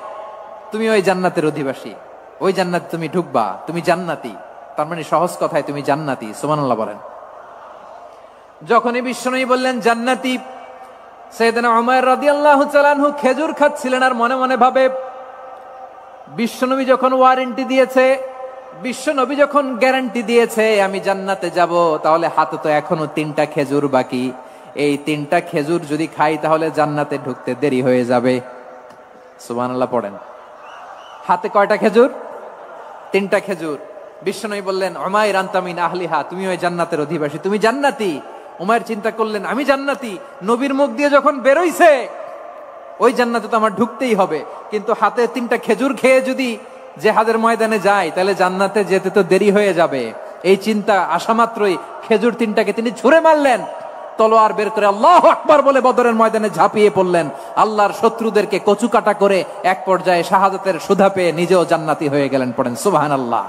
তুমি ওই জান্নাতের অধিবাসী, ওই জান্নাতে তুমি ঢুকবা, তুমি জান্নাতি। তার মানে সহজ কথায় তুমি জান্নাতি। সুবহানাল্লাহ বলেন। যখনই বিশ্বনবী বললেন জান্নাতি, সাইয়েদনা উমাইর রাদিয়াল্লাহু তাআলা আনহু খেজুর খাচ্ছিলেন আর মনে মনে ভাবে বিশ্বনবী যখন ওয়ারেন্টি দিয়েছে, বিশ্বনবী যখন গ্যারান্টি দিয়েছে আমি জান্নাতে যাব, তাহলে হাতে তো এখনো 3টা খেজুর বাকি। এই 3টা খেজুর যদি খাই তাহলে জান্নাতে ঢুকতে দেরি হয়ে যাবে। সুবহানাল্লাহ পড়েন। হাতে কয়টা খেজুর? 3টা খেজুর। বিশ্বনবী বললেন উমাইর আনতা মিন আহলিহা, তুমি ওই জান্নাতের অধিবাসী, তুমি জান্নাতি। উমাইর চিন্তা করলেন আমি জান্নাতি, নবীর মুখ দিয়ে যখন বেরোইছে ওই জান্নাতে তো আমার ঢুকতেই হবে, কিন্তু হাতে 3টা খেজুর খেয়ে যদি জিহাদের ময়দানে যায় তাহলে জান্নাতে যেতে তো দেরি হয়ে যাবে। এই চিন্তা আসা মাত্রই খেজুর 3টাকে তিনি ছুঁড়ে মারলেন, তলোয়ার বের করে আল্লাহু আকবার বলে বদরের ময়দানে ঝাঁপিয়ে পড়লেন। আল্লাহর শত্রুদেরকে কচুকাটা করে এক পর্যায়ে শাহাদাতের সুধা পেয়ে নিজেও জান্নাতি হয়ে গেলেন। পড়েন সুবহানাল্লাহ।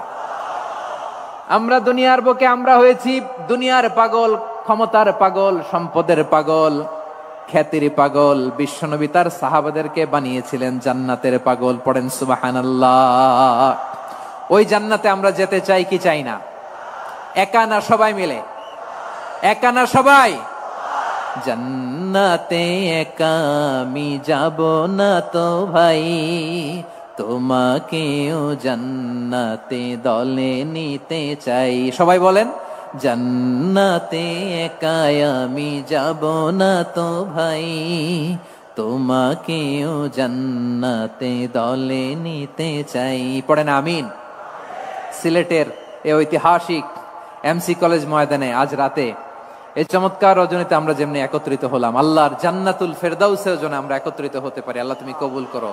আমরা দুনিয়ার বুকে আমরা হয়েছি দুনিয়ার পাগল, ক্ষমতার পাগল, সম্পদের পাগল, খ্যাতির পাগল। বিশ্বনবী তার সাহাবাদেরকে বানিয়েছিলেন জান্নাতের পাগল। পড়েন সুবহানাল্লাহ। ওই জান্নাতে আমরা যেতে চাই কি চাই না? একা না সবাই মিলে? একা না সবাই? জান্নাতে একা আমি যাব না তো ভাই, তোমাকেও জান্নাতে দলে নিতে চাই। সবাই বলেন জান্নাতে একা আমি যাব না তো ভাই, তোমাকেও জান্নাতে দলে নিতে চাই। পড়েন আমিন। সিলেটের এই ঐতিহাসিক এমসি কলেজ ময়দানে আজ রাতে এই চমৎকার রজনীতে আমরা যেমনি একত্রিত হলাম, আল্লাহর জান্নাতুল ফেরদাউসের জন্য আমরা একত্রিত হতে পারি। আল্লাহ তুমি কবুল করো।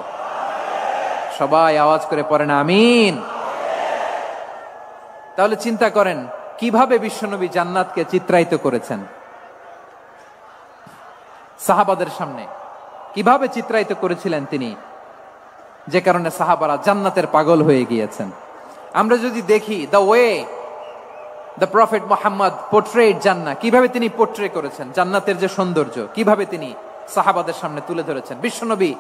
সবাই আওয়াজ করে পড়েন আমিন। তাহলে চিন্তা করেন কিভাবে বিশ্বনবী জান্নাতকে চিত্রায়িত করেছেন সাহাবাদের সামনে, কিভাবে চিত্রায়িত করেছিলেন তিনি, যে কারণে সাহাবারা জান্নাতের পাগল হয়ে গিয়েছেন। আমরা যদি দেখি the way the prophet Muhammad portrait জান্নাহ, কিভাবে তিনি পোর্ট্রে করেছেন জান্নাতের যে সৌন্দর্য, কিভাবে তিনি সাহাবাদের সামনে তুলে ধরেছেন। বিশ্বনবী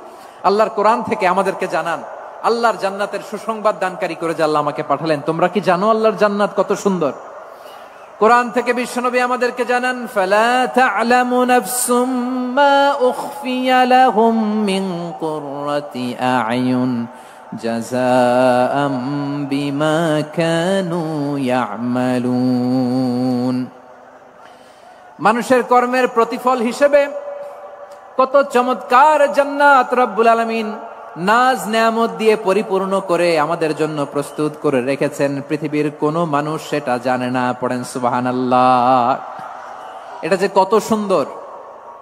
আল্লাহর কোরআন থেকে আমাদেরকে জানান আল্লাহর জান্নাতের সুসংবাদ দানকারী করে যে আল্লাহ আমাকে পাঠালেন। তোমরা কি জানো আল্লাহর জান্নাত কত সুন্দর? কোরআন থেকে বিশ্বনবী আমাদেরকে জানান ফালা তা'লামু নাফসুম মা উখফিয়া লাহুম মিন কুররাতি আ'য়ুন জাযাআম বিমা কানু ইয়া'মালুন। মানুষের কর্মের প্রতিফল হিসেবে কত চমৎকার জান্নাত রব্বুল আলামিন নাজ নেয়ামত দিয়ে পরিপূর্ণ করে আমাদের জন্য প্রস্তুত করে রেখেছেন। পৃথিবীর কোনো মানুষ সেটা জানে না। পড়েন সুবহানাল্লাহ। এটা যে কত সুন্দর,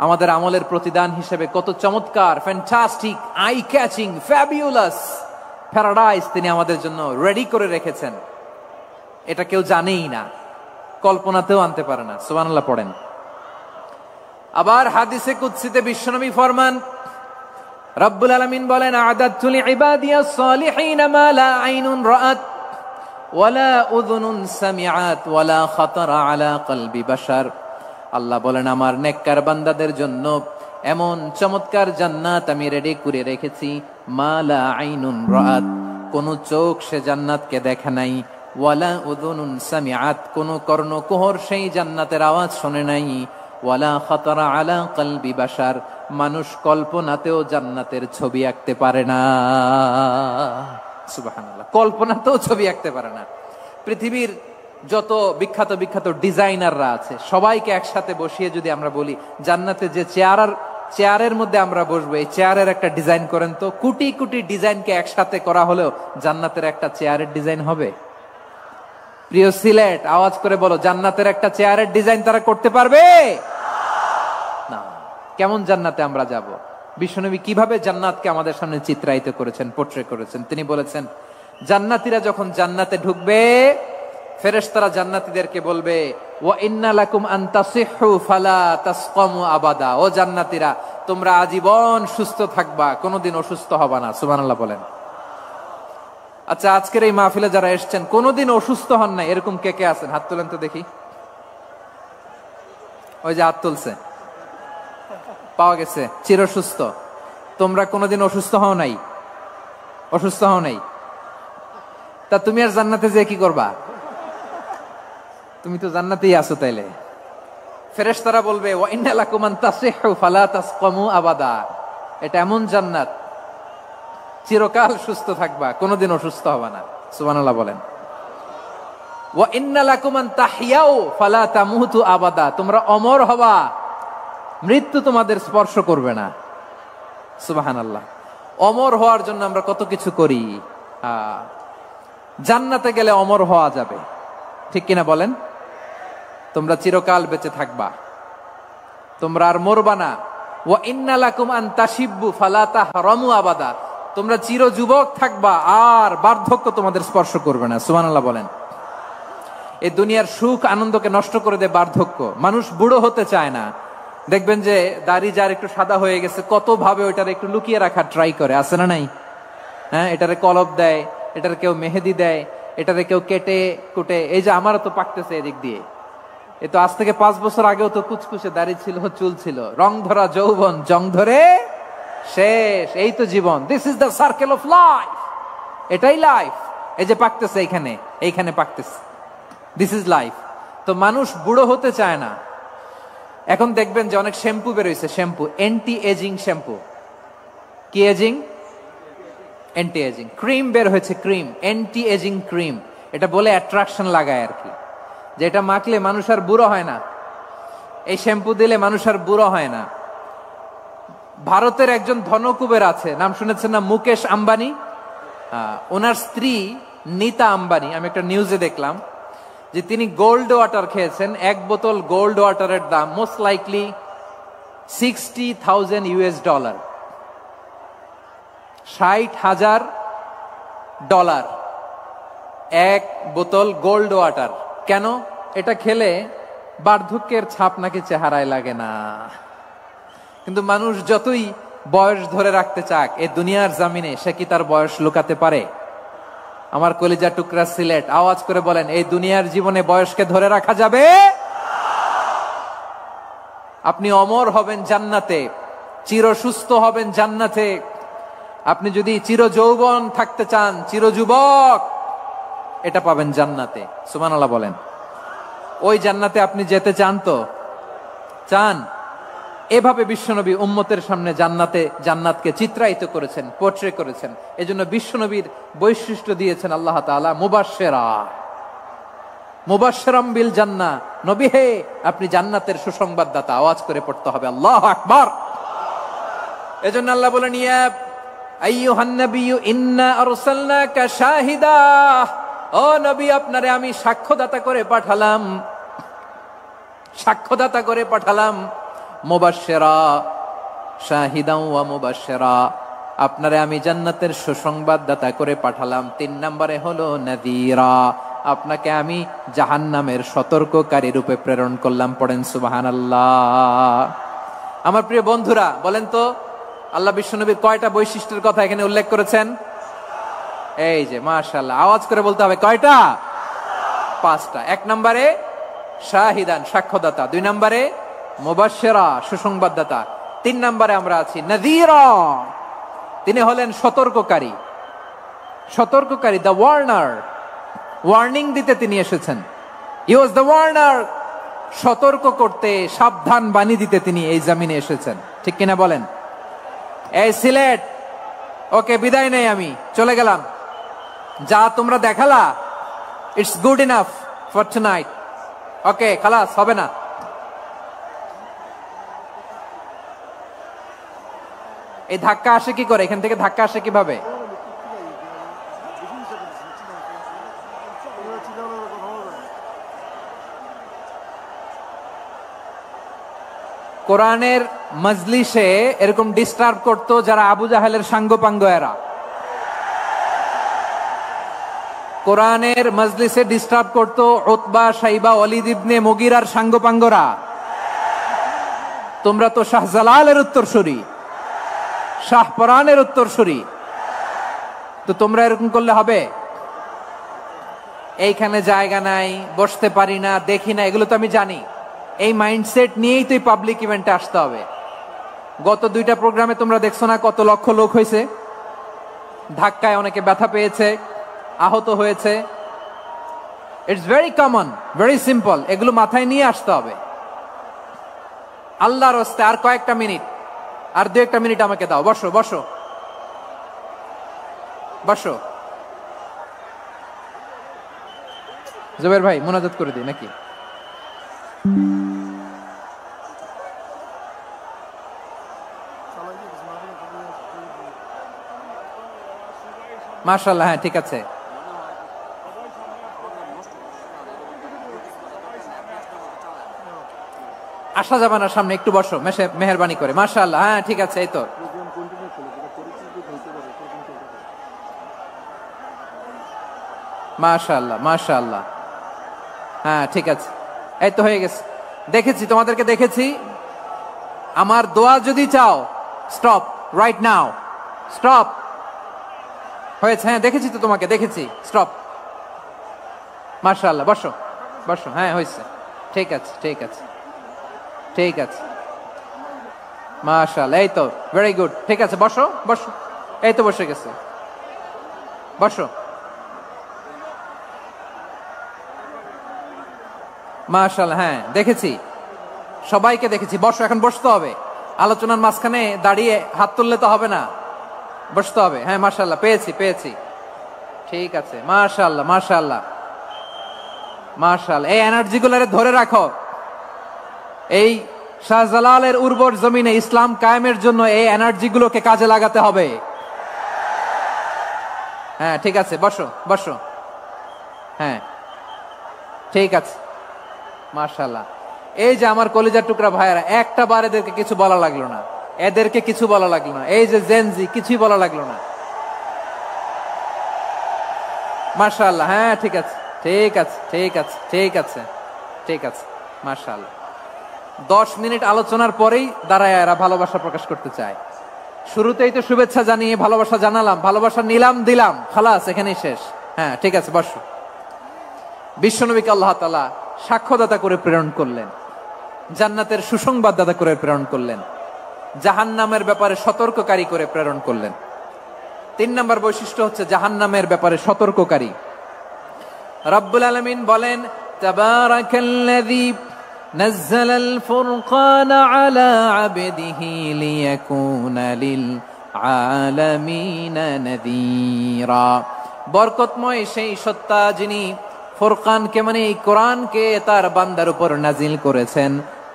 আমাদের আমলের প্রতিদান হিসেবে কত চমৎকার, fantastic, eye catching, fabulous paradise তিনি আমাদের জন্য রেডি করে রেখেছেন। এটা কেউ জানেই না, কল্পনাতেও আনতে পারে না। সুবহানাল্লাহ পড়েন। আবার হাদিসে কুদসিতে বিশ্বনবী ফরমান, রব্বুল আলামিন বলেন, আ'দাদতু লিইবাদিয়াস সালিহিন মা লা আইনুন রাআত ওয়ালা উযুনুন সামিআত ওয়ালা খাতারা আলা কলবি বাশার। আল্লাহ বলেন, আমার নেককার বান্দাদের জন্য এমন চমৎকার জান্নাত আমি রেডি করে রেখেছি, মা লা আইনুন রাআত, কোন চোখ সে জান্নাতকে দেখে নাই, ওয়ালা উযুনুন সামিআত, কোন কর্ণকুহর সেই জান্নাতের আওয়াজ শুনে নাই, ওয়ালা খাতারা আলা কলবি বাশার, মানুষ কল্পনাতেও জান্নাতের ছবি আঁকতে পারে না। সুবহানাল্লাহ, কল্পনাতেও ছবি আঁকতে পারে না। পৃথিবীর যত বিখ্যাত বিখ্যাত ডিজাইনাররা আছে সবাইকে একসাথে বসিয়ে যদি আমরা বলি জান্নাতে যে চেয়ারের মধ্যে আমরা বসবো, এই চেয়ারের একটা ডিজাইন করেন তো, কোটি কোটি ডিজাইনকে একসাথে করা হলেও জান্নাতের একটা চেয়ারের ডিজাইন হবে? প্রিয় সিলেট, আওয়াজ করে বলো, জান্নাতের একটা চেয়ারের ডিজাইন তারা করতে পারবে না। কেমন জান্নাতে আমরা যাব? বিশ্বনবী কিভাবে জান্নাতকে আমাদের সামনে চিত্রায়িত করেছেন, পোট্রে করেছেন। তিনি বলেছেন, জান্নাতীরা যখন জান্নাতে ঢুকবে, ফেরেশতারা জান্নাতীদেরকে বলবে, ওয়া ইন্না লাকুম আন তাসিহু ফালা তাসকামু আবাদা। ও জান্নাতীরা, তোমরা আজীবন সুস্থ থাকবা, কোনোদিন অসুস্থ হবা না। সুবহানাল্লাহ বলেন। আচ্ছা, আজকের এই মাহফিলে যারা এসেছেন কোনোদিন অসুস্থ হন নাই, এরকম কে কে আছেন? হাত তোলেন তো দেখি। ওই যে হাত তুলছে, পাওয়া গেছে, চিরসুস্থ। তোমরা কোনোদিন অসুস্থ হও নাই? অসুস্থ হও নাই? তা তুমি আর জান্নাতে যে কি করবা? তুমি তো জান্নাতেই আছো। তাইলে ফেরেশতারা বলবে, ওয়া ইন্না লাকুম আন তাসিহু ফালা তাসকামু আবাদা। এটা এমন জান্নাত, চিরকাল সুস্থ থাকবা, কোনোদিন অসুস্থ হবা না। সুবহানাল্লাহ বলেন। ওয়া ইন্না লাকুম আন তাহইয়াউ ফালা তামুতু আবাদা। তোমরা অমর হবা, মৃত্যু তোমাদের স্পর্শ করবে না। সুবহানাল্লাহ। অমর হওয়ার জন্য আমরা কত কিছু করি। জান্নাতে গেলে অমর হওয়া যাবে, ঠিক কিনা বলেন? তোমরা চিরকাল বেঁচে থাকবা, তোমরা আর মরবা না। ওয়া ইন্না লাকুম আন তাশিব্বু ফালা তাহরামু আবাদা। তোমরা চির যুবক থাকবা, আর বার্ধক্য তোমাদের স্পর্শ করবে না। সুবহানাল্লাহ বলেন। এই দুনিয়ার সুখ আনন্দকে নষ্ট করে দেয় বার্ধক্য। মানুষ বুড়ো হতে চায় না। দেখবেন যে দাড়ি যার একটু সাদা হয়ে গেছে, কত ভাবে ওইটার একটু লুকিয়ে রাখার ট্রাই করে, আছে না নাই? হ্যাঁ, এটারে কলপ দেয়, এটার কেউ মেহেদি দেয়, এটারে কেউ কেটে কুটে। এই যে আমারও তো পাকতেছে এদিক দিয়ে, এ তো আজ থেকে 5 বছর আগেও তো কুচকুচে দাড়ি ছিল, চুল ছিল, রং ধরা যৌবন, জং ধরে শেষ। এই তো জীবন। This is the circle of life. এটাই লাইফ। এই যে পাকতেছে এইখানে, এইখানে পাকতেছে, দিস ইজ লাইফ। তো মানুষ বুড়ো হতে চায় না। এখন দেখবেন যে অনেক শ্যাম্পু বেরোইছে, শ্যাম্পু, অ্যান্টি এজিং শ্যাম্পু। কি এজিং? Anti ageing. ক্রিম বের হয়েছে, ক্রিম, অ্যান্টি এজিং ক্রিম। এটা বলে অ্যাট্রাকশন লাগায় আর কি, যে এটা মাখলে মানুষ আর বুড়ো হয় না, এই শ্যাম্পু দিলে মানুষ আর বুড়ো হয় না। ভারতের একজন ধনকুবের আছে, নাম শুনেছেন না? মুকেশ আম্বানি। ওনার স্ত্রী নীতা আম্বানি, আমি একটা নিউজে দেখলাম যে তিনি গোল্ড ওয়াটার খেয়েছেন। 1 বোতল গোল্ড ওয়াটারের দাম মোস্ট লাইকলি $60,000 $60,000 1 বোতল গোল্ড ওয়াটার। কেন? এটা খেলে বার্ধক্যের ছাপ নাকি চেহারায় লাগে না। কিন্তু মানুষ যতই বয়স ধরে রাখতে চাক এই দুনিয়ার জামিনে, সে কি তার বয়স লুকাতে পারে? আমার কলিজা টুকরা সিলেট, আওয়াজ করে বলেন, এই দুনিয়ার জীবনে বয়সকে ধরে রাখা যাবে? আপনি অমর হবেন জান্নাতে, চির সুস্থ হবেন জান্নাতে। আপনি যদি চির যৌবন থাকতে চান, চির যুবক, এটা পাবেন জান্নাতে। সুবহানাল্লাহ বলেন। ওই জান্নাতে আপনি যেতে চান তো? চান? এভাবে বিশ্বনবী উম্মতের সামনে জান্নাতকে চিত্রায়িত করেছেন, পোর্ট্রে করেছেন। এজন্য বিশ্বনবীর বৈশিষ্ট্য দিয়েছেন আল্লাহ তাআলা মুবাশশিরাম বিল জান্নাহ। নবী হে, আপনি জান্নাতের সুসংবাদদাতা। আওয়াজ করে পড়তে হবে আল্লাহু আকবার। এজন্য আল্লাহ বলেন, ইয়া আইয়ুহান নাবিয়্যু ইন্না আরসালনাকা শাহিদা, ও নবী আপনারে আমি সাক্ষ্যদাতা করে পাঠালাম, মুবাশশিরা শাহিদাও ওয়া মুবাশশিরা, আপনারে আমি জান্নাতের সুসংবাদদাতা করে পাঠালাম। 3 নম্বরে হলো নাযীরা, আপনাকে আমি জাহান্নামের সতর্ককারী রূপে প্রেরণ করলাম। পড়েন সুবহানাল্লাহ। আমার প্রিয় বন্ধুরা, বলেন তো আল্লাহ বিশ্বনবীর কয়টা বৈশিষ্ট্যের কথা এখানে উল্লেখ করেছেন? এই যে মাশাআল্লাহ, আওয়াজ করে বলতে হবে কয়টা? 5টা। 1 নম্বরে শাহিদান, সাক্ষ্যদাতা। 2 নম্বরে মুবাশশিরা, সুসংবাদদাতা। 3 নম্বরে আমরা আছি নাযীরা, তিনি হলেন সতর্ককারী, দ্য ওয়ার্নার। ওয়ার্নিং দিতে তিনি এসেছেন। হি ওয়াজ দ্য ওয়ার্নার, সতর্ক করতে, সাবধান বাণী দিতে তিনি এই জমিনে এসেছেন। ঠিক কিনা বলেন? এই সিলেট, ওকে বিদায় নেই, আমি চলে গেলাম। যা তোমরা দেখালা, it's good enough for tonight. Okay, খালাস, হবে না। এই ধাক্কা আসে কি করে? এখান থেকে ধাক্কা আসে কিভাবে? কোরআনের মজলিসে এরকম ডিস্টার্ব করতো যারা আবু জাহেলের সাঙ্গপাঙ্গ এরা। কোরআনের মজলিসে ডিস্টার্ব করতো উতবা, শাইবা, ওয়ালিদ ইবনে মুগিরার সাঙ্গপাঙ্গরা। তোমরা তো শাহজালালের উত্তরসূরি, শাহপরানের উত্তরসূরি, তো তোমরা এরকম করলে হবে? এইখানে জায়গা নাই, বসতে পারি না, দেখি না, এগুলো তো আমি জানি। এই মাইন্ডসেট নিয়েই তো এই পাবলিক ইভেন্টে আসতে হবে। গত 2টা প্রোগ্রামে তোমরা দেখছো না কত লক্ষ লোক হয়েছে? ধাক্কায় অনেকে ব্যথা পেয়েছে, আহত হয়েছে। It's very common, very simple. এগুলো মাথায় নিয়ে আসতে হবে। আল্লাহর রাস্তে আর কয়েকটা মিনিট, আর 2-1 মিনিট আমাকে দাও। বসো বসো বসো। জুবাইর ভাই, মুনাজাত করে দিই নাকি? মাশাআল্লাহ, হ্যাঁ ঠিক আছে। আসা যাবে না সামনে, একটু বসো মেহেরবানি করে। মাশাআল্লাহ, হ্যাঁ ঠিক আছে। এই তো মাশাআল্লাহ, মাশাআল্লাহ, হ্যাঁ ঠিক আছে। এই তো হয়ে গেছে। দেখেছি, তোমাদেরকে দেখেছি। আমার দোয়া যদি চাও, স্টপ রাইট নাও, স্টপ। হয়েছে? হ্যাঁ দেখেছি তো, তোমাকে দেখেছি। স্টপ। মাশাআল্লাহ, বসো বসো। হ্যাঁ হয়েছে, ঠিক আছে ঠিক আছে ঠিক আছে। মাশাআল্লাহ, এই তো ভেরি গুড। ঠিক আছে, বসো বসো। এই তো বসে গেছে, বসো। মাশাআল্লাহ, হ্যাঁ দেখেছি, সবাইকে দেখেছি। বসো, এখন বসতে হবে। আলোচনার মাঝখানে দাঁড়িয়ে হাত তুললে তো হবে না, বসতে হবে। হ্যাঁ মাশাআল্লাহ, পেয়েছি। ঠিক আছে, মাশাআল্লাহ মাশাআল্লাহ মাশাআল্লাহ। এই এনার্জি গুলারে ধরে রাখো। এই শাহজালালের উর্বর জমিনে ইসলাম কায়েমের জন্য এই এনার্জি গুলোকে কাজে লাগাতে হবে। হ্যাঁ ঠিক আছে, বসো বসো। হ্যাঁ ঠিক আছে, মাশাআল্লাহ। এই যে আমার কলিজার টুকরা ভাইয়েরা, একটা বার এদেরকে কিছু বলা লাগলো না, এদেরকে কিছু বলা লাগলো না। এই যে জেনজি, কিছুই বলা লাগলো না। মাশাআল্লাহ, হ্যাঁ ঠিক আছে ঠিক আছে ঠিক আছে ঠিক আছে ঠিক আছে। মাশাআল্লাহ। 10 মিনিট আলোচনার পরেই দাঁড়ায় এরা ভালোবাসা প্রকাশ করতে চায়। শুরুতেই তো শুভেচ্ছা জানিয়ে ভালোবাসা জানালাম, ভালোবাসা নিলাম, দিলাম, খালাস, এখানেই শেষ। হ্যাঁ ঠিক আছে, বসো। বিশ্বনবীকে আল্লাহ তাআলা সাক্ষ্যদাতা করে প্রেরণ করলেন, জান্নাতের সুসংবাদদাতা করে প্রেরণ করলেন, জাহান্নামের ব্যাপারে সতর্ককারী করে প্রেরণ করলেন। 3 নম্বর বৈশিষ্ট্য হচ্ছে জাহান্নামের ব্যাপারে সতর্ককারী। রব্বুল আলামিন বলেন, তাবারাকাল্লাযী নাজ্জালাল ফুরকানা আলা আবদিহি লিয়াকুনা লিল আলামিনা নাযীরা। বরকতময় সেই সত্তা যিনি ফুরকানকে মানে এই কোরআনকে তার বান্দার উপর নাজিল করেছেন,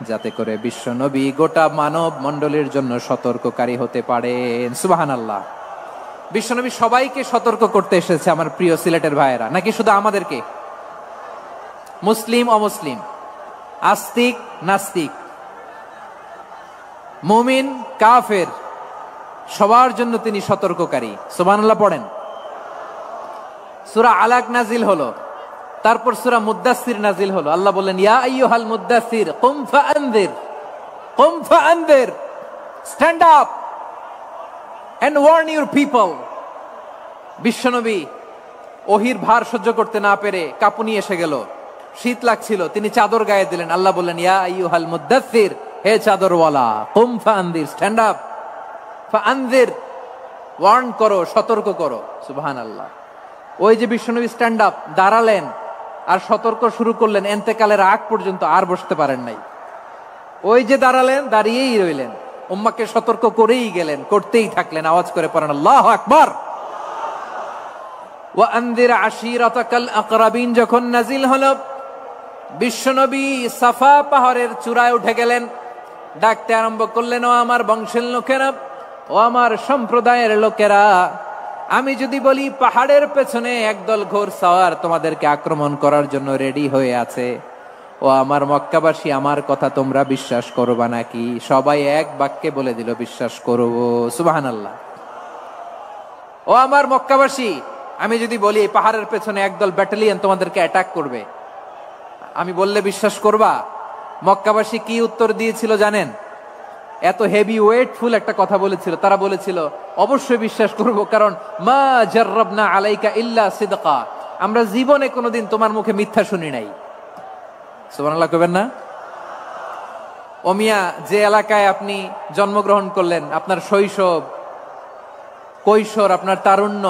যাতে করে বিশ্ব নবী গোটা মানব মণ্ডলীর জন্য সতর্ককারী হতে পারেন। সুবহানাল্লাহ। বিশ্বনবী সবাইকে সতর্ক করতে এসেছে আমার প্রিয় সিলেটের ভাইয়েরা, নাকি শুধু আমাদেরকে? মুসলিম অমুসলিম, আস্তিক নাস্তিক, মুমিন কাফের, সবার জন্য তিনি সতর্ককারী। সুবহানাল্লাহ পড়েন। সূরা আলাক নাজিল হলো, তারপর সূরা মুদ্দাসসির নাজিল হলো। আল্লাহ বললেন, ইয়া আইয়ুহাল মুদ্দাসসির কুম ফাআনযির, কুম ফাআনযির, stand up and warn your people. বিশ্বনবী ওহির ভার সহ্য করতে না পেরে কাঁপুনি এসে গেল, শীত লাগছিল, তিনি চাদর গায়ে দিলেন। আল্লাহ বললেন, ইয়া আইয়ুহাল মুদ্দাসসির, হে চাদরওয়ালা, কুম ফাআনযির, স্ট্যান্ড আপ, ফাআনযির, ওয়ার্ন করো, সতর্ক করো। সুবহানাল্লাহ। ওই যে বিশ্বনবী স্ট্যান্ড আপ, দাঁড়ালেন আর সতর্ক শুরু করলেন, এন্তেকালের আগ পর্যন্ত আর বসতে পারেন নাই। ওই যে দাঁড়ালেন, দাঁড়িয়েই রইলেন, উম্মাকে সতর্ক করেই গেলেন, করতেই থাকলেন। আওয়াজ করে পড়েন আল্লাহু আকবার। ওয়া আনযির আশীরাতাকাল আকরাবিন যখন নাজিল হলো, বিশ্বনবী সাফা পাহাড়ের চূড়ায় উঠে গেলেন, ডাকতে আরম্ভ করলেন, ও আমার বংশের লোকেরা, ও আমার সম্প্রদায়ের লোকেরা, আমি যদি বলি পাহাড়ের পেছনে একদল ঘোড়সওয়ার তোমাদেরকে আক্রমণ করার জন্য রেডি হয়ে আছে, ও আমার মক্কাবাসী, আমার কথা তোমরা বিশ্বাস করবা নাকি? সবাই এক বাক্যে বলে দিল, বিশ্বাস করব। সুবহানাল্লাহ। ও আমার মক্কাবাসী, আমি যদি বলি এই পাহাড়ের পেছনে একদল ব্যাটালিয়ন তোমাদেরকে অ্যাটাক করবে, আমি বললে বিশ্বাস করবা? মক্কাবাসী কি উত্তর দিয়েছিল জানেন? এত হেভি ওয়েটফুল একটা কথা বলেছিল। তারা বলেছিল, অবশ্যই বিশ্বাস করব, কারণ মা জাররাবনা আলাইকা ইল্লা সিদকা, আমরা জীবনে কোনোদিন তোমার মুখে মিথ্যা শুনি নাই। সুবহানাল্লাহ কইবেন না? ও মিয়া, যে এলাকায় আপনি জন্মগ্রহণ করলেন, আপনার শৈশব, কৈশোর, আপনার তারুণ্য,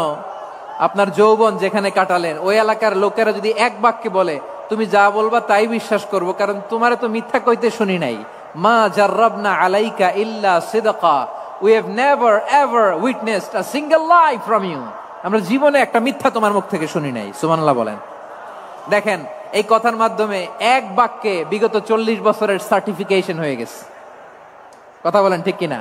আপনার যৌবন যেখানে কাটালেন, ওই এলাকার লোকেরা যদি এক বাক্যে বলে তুমি যা বলবা তাই বিশ্বাস করব, কারণ তোমারে তো মিথ্যা কইতে শুনি নাই। মা জাররাবনা আলাইকা ইল্লা সিদকা, we have never ever witnessed a single lie from you, আমরা জীবনে একটা মিথ্যা তোমার মুখ থেকে শুনি নাই। সুবহানাল্লাহ বলেন। দেখেন, এই কথার মাধ্যমে এক বাক্যে বিগত 40 বছরের সার্টিফিকেশন হয়ে গেছে। কথা বলেন ঠিক কিনা?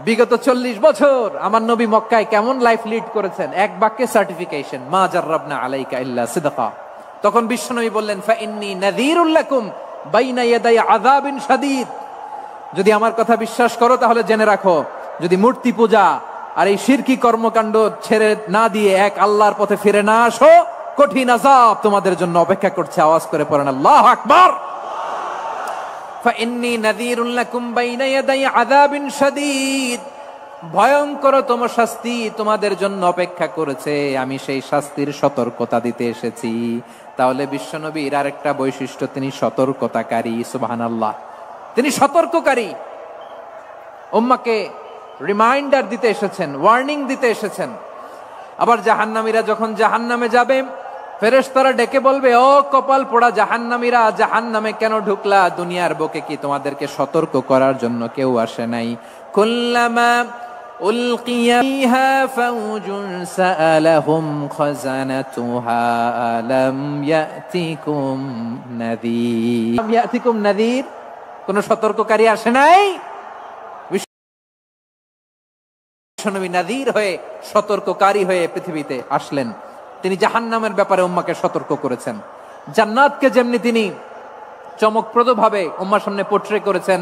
বিগত 40 বছর আমার নবী মক্কায় কেমন লাইফ লিড করেছেন, এক বাক্যে সার্টিফিকেশন, মা জাররাবনা আলাইকা ইল্লা সিদকা। তখন বিশ্বনবী বললেন, ফাইন্নী নাযীরুল লাকুম বাইনা ইয়াদাই আযাবিন শাদীদ, যদি আমার কথা বিশ্বাস করো তাহলে জেনে রাখো, যদি মূর্তি পূজা আর এই শিরকি কর্মকাণ্ড ছেড়ে না দিয়ে এক আল্লাহর পথে ফিরে না আসো, কঠিন আযাব তোমাদের জন্য অপেক্ষা করছে। আওয়াজ করে পড়েন আল্লাহু আকবার। ফাইন্নী নাযীরুল লাকুম বাইনা ইয়াদাই আযাবিন শাদীদ, ভয়ঙ্করতম শাস্তি তোমাদের জন্য অপেক্ষা করেছে, আমি সেই শাস্তির সতর্কতা দিতে এসেছি। তাহলে বিশ্বনবীর আরেকটা বৈশিষ্ট্য, তিনি সতর্কতাকারী। সুবহানাল্লাহ। তিনি সতর্ককারী, উম্মাকে রিমাইন্ডার দিতে এসেছেন, ওয়ার্নিং দিতে এসেছেন। আবার জাহান্নামীরা যখন জাহান্নামে যাবে, ফেরেশতারা ডেকে বলবে, ও কপাল পোড়া জাহান্নামীরা, জাহান্নামে কেন ঢুকলা? দুনিয়ার বুকে কি তোমাদেরকে সতর্ক করার জন্য কেউ আসে নাই? কুল্লামা উলকিয়া ফিহা ফাউজুন সাআলাহুম খাযানাতুহা আলাম ইয়াতিকুম নাযীর, আলাম ইয়াতিকুম নাযীর, কোন সতর্ককারী আসে নাই? বিশ্বনবী নাযীর হয়ে, সতর্ককারী হয়ে পৃথিবীতে আসলেন। তিনি জাহান্নামের ব্যাপারে উম্মাকে সতর্ক করেছেন। জান্নাতকে যেমনি তিনি চমকপ্রদ ভাবে উম্মার সামনে পোট্রে করেছেন,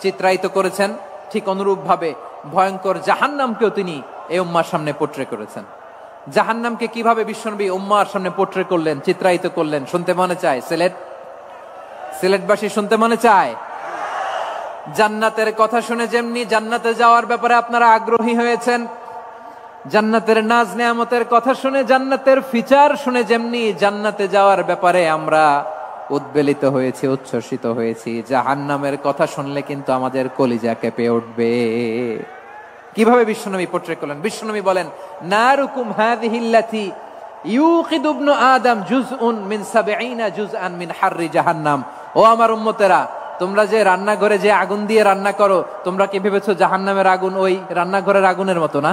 চিত্রায়িত করেছেন, ঠিক অনুরূপ ভাবে ভয়ঙ্কর জাহান্নামকেও তিনি এই উম্মার সামনে পোট্রে করেছেন। জাহান্নামকে কিভাবে বিশ্বনবী উম্মার সামনে পোট্রে করলেন, চিত্রায়িত করলেন, শুনতে মনে চায়? সিলেটবাসী শুনতে মনে চায়? জান্নাতের কথা শুনে যেমনি জান্নাতে যাওয়ার ব্যাপারে আপনারা আগ্রহী হয়েছেন, জান্নাতের নাজ নেয়ামতের কথা শুনে, জান্নাতের ফিচার শুনে যেমনি জান্নাতে যাওয়ার ব্যাপারে আমরা উদ্বেলিত হয়েছি, উচ্ছ্বসিত হয়েছি, জাহান্নামের কথা শুনলে কিন্তু আমাদের কলিজা কেঁপে উঠবে। কিভাবে বিশ্বনবী পোট্রে করলেন? বিশ্বনবী বলেন, নারুকুম হাযিহিল্লাতী ইউকিদু ইবনু আদম জুজউন মিন 70 জুজআন মিন হাররি জাহান্নাম ও আমার উম্মতেরা, তোমরা যে রান্নাঘরে যে আগুন দিয়ে রান্না করো, তোমরা কি ভেবেছো জাহান্নামের আগুন ওই রান্নাঘরের আগুনের মতো না?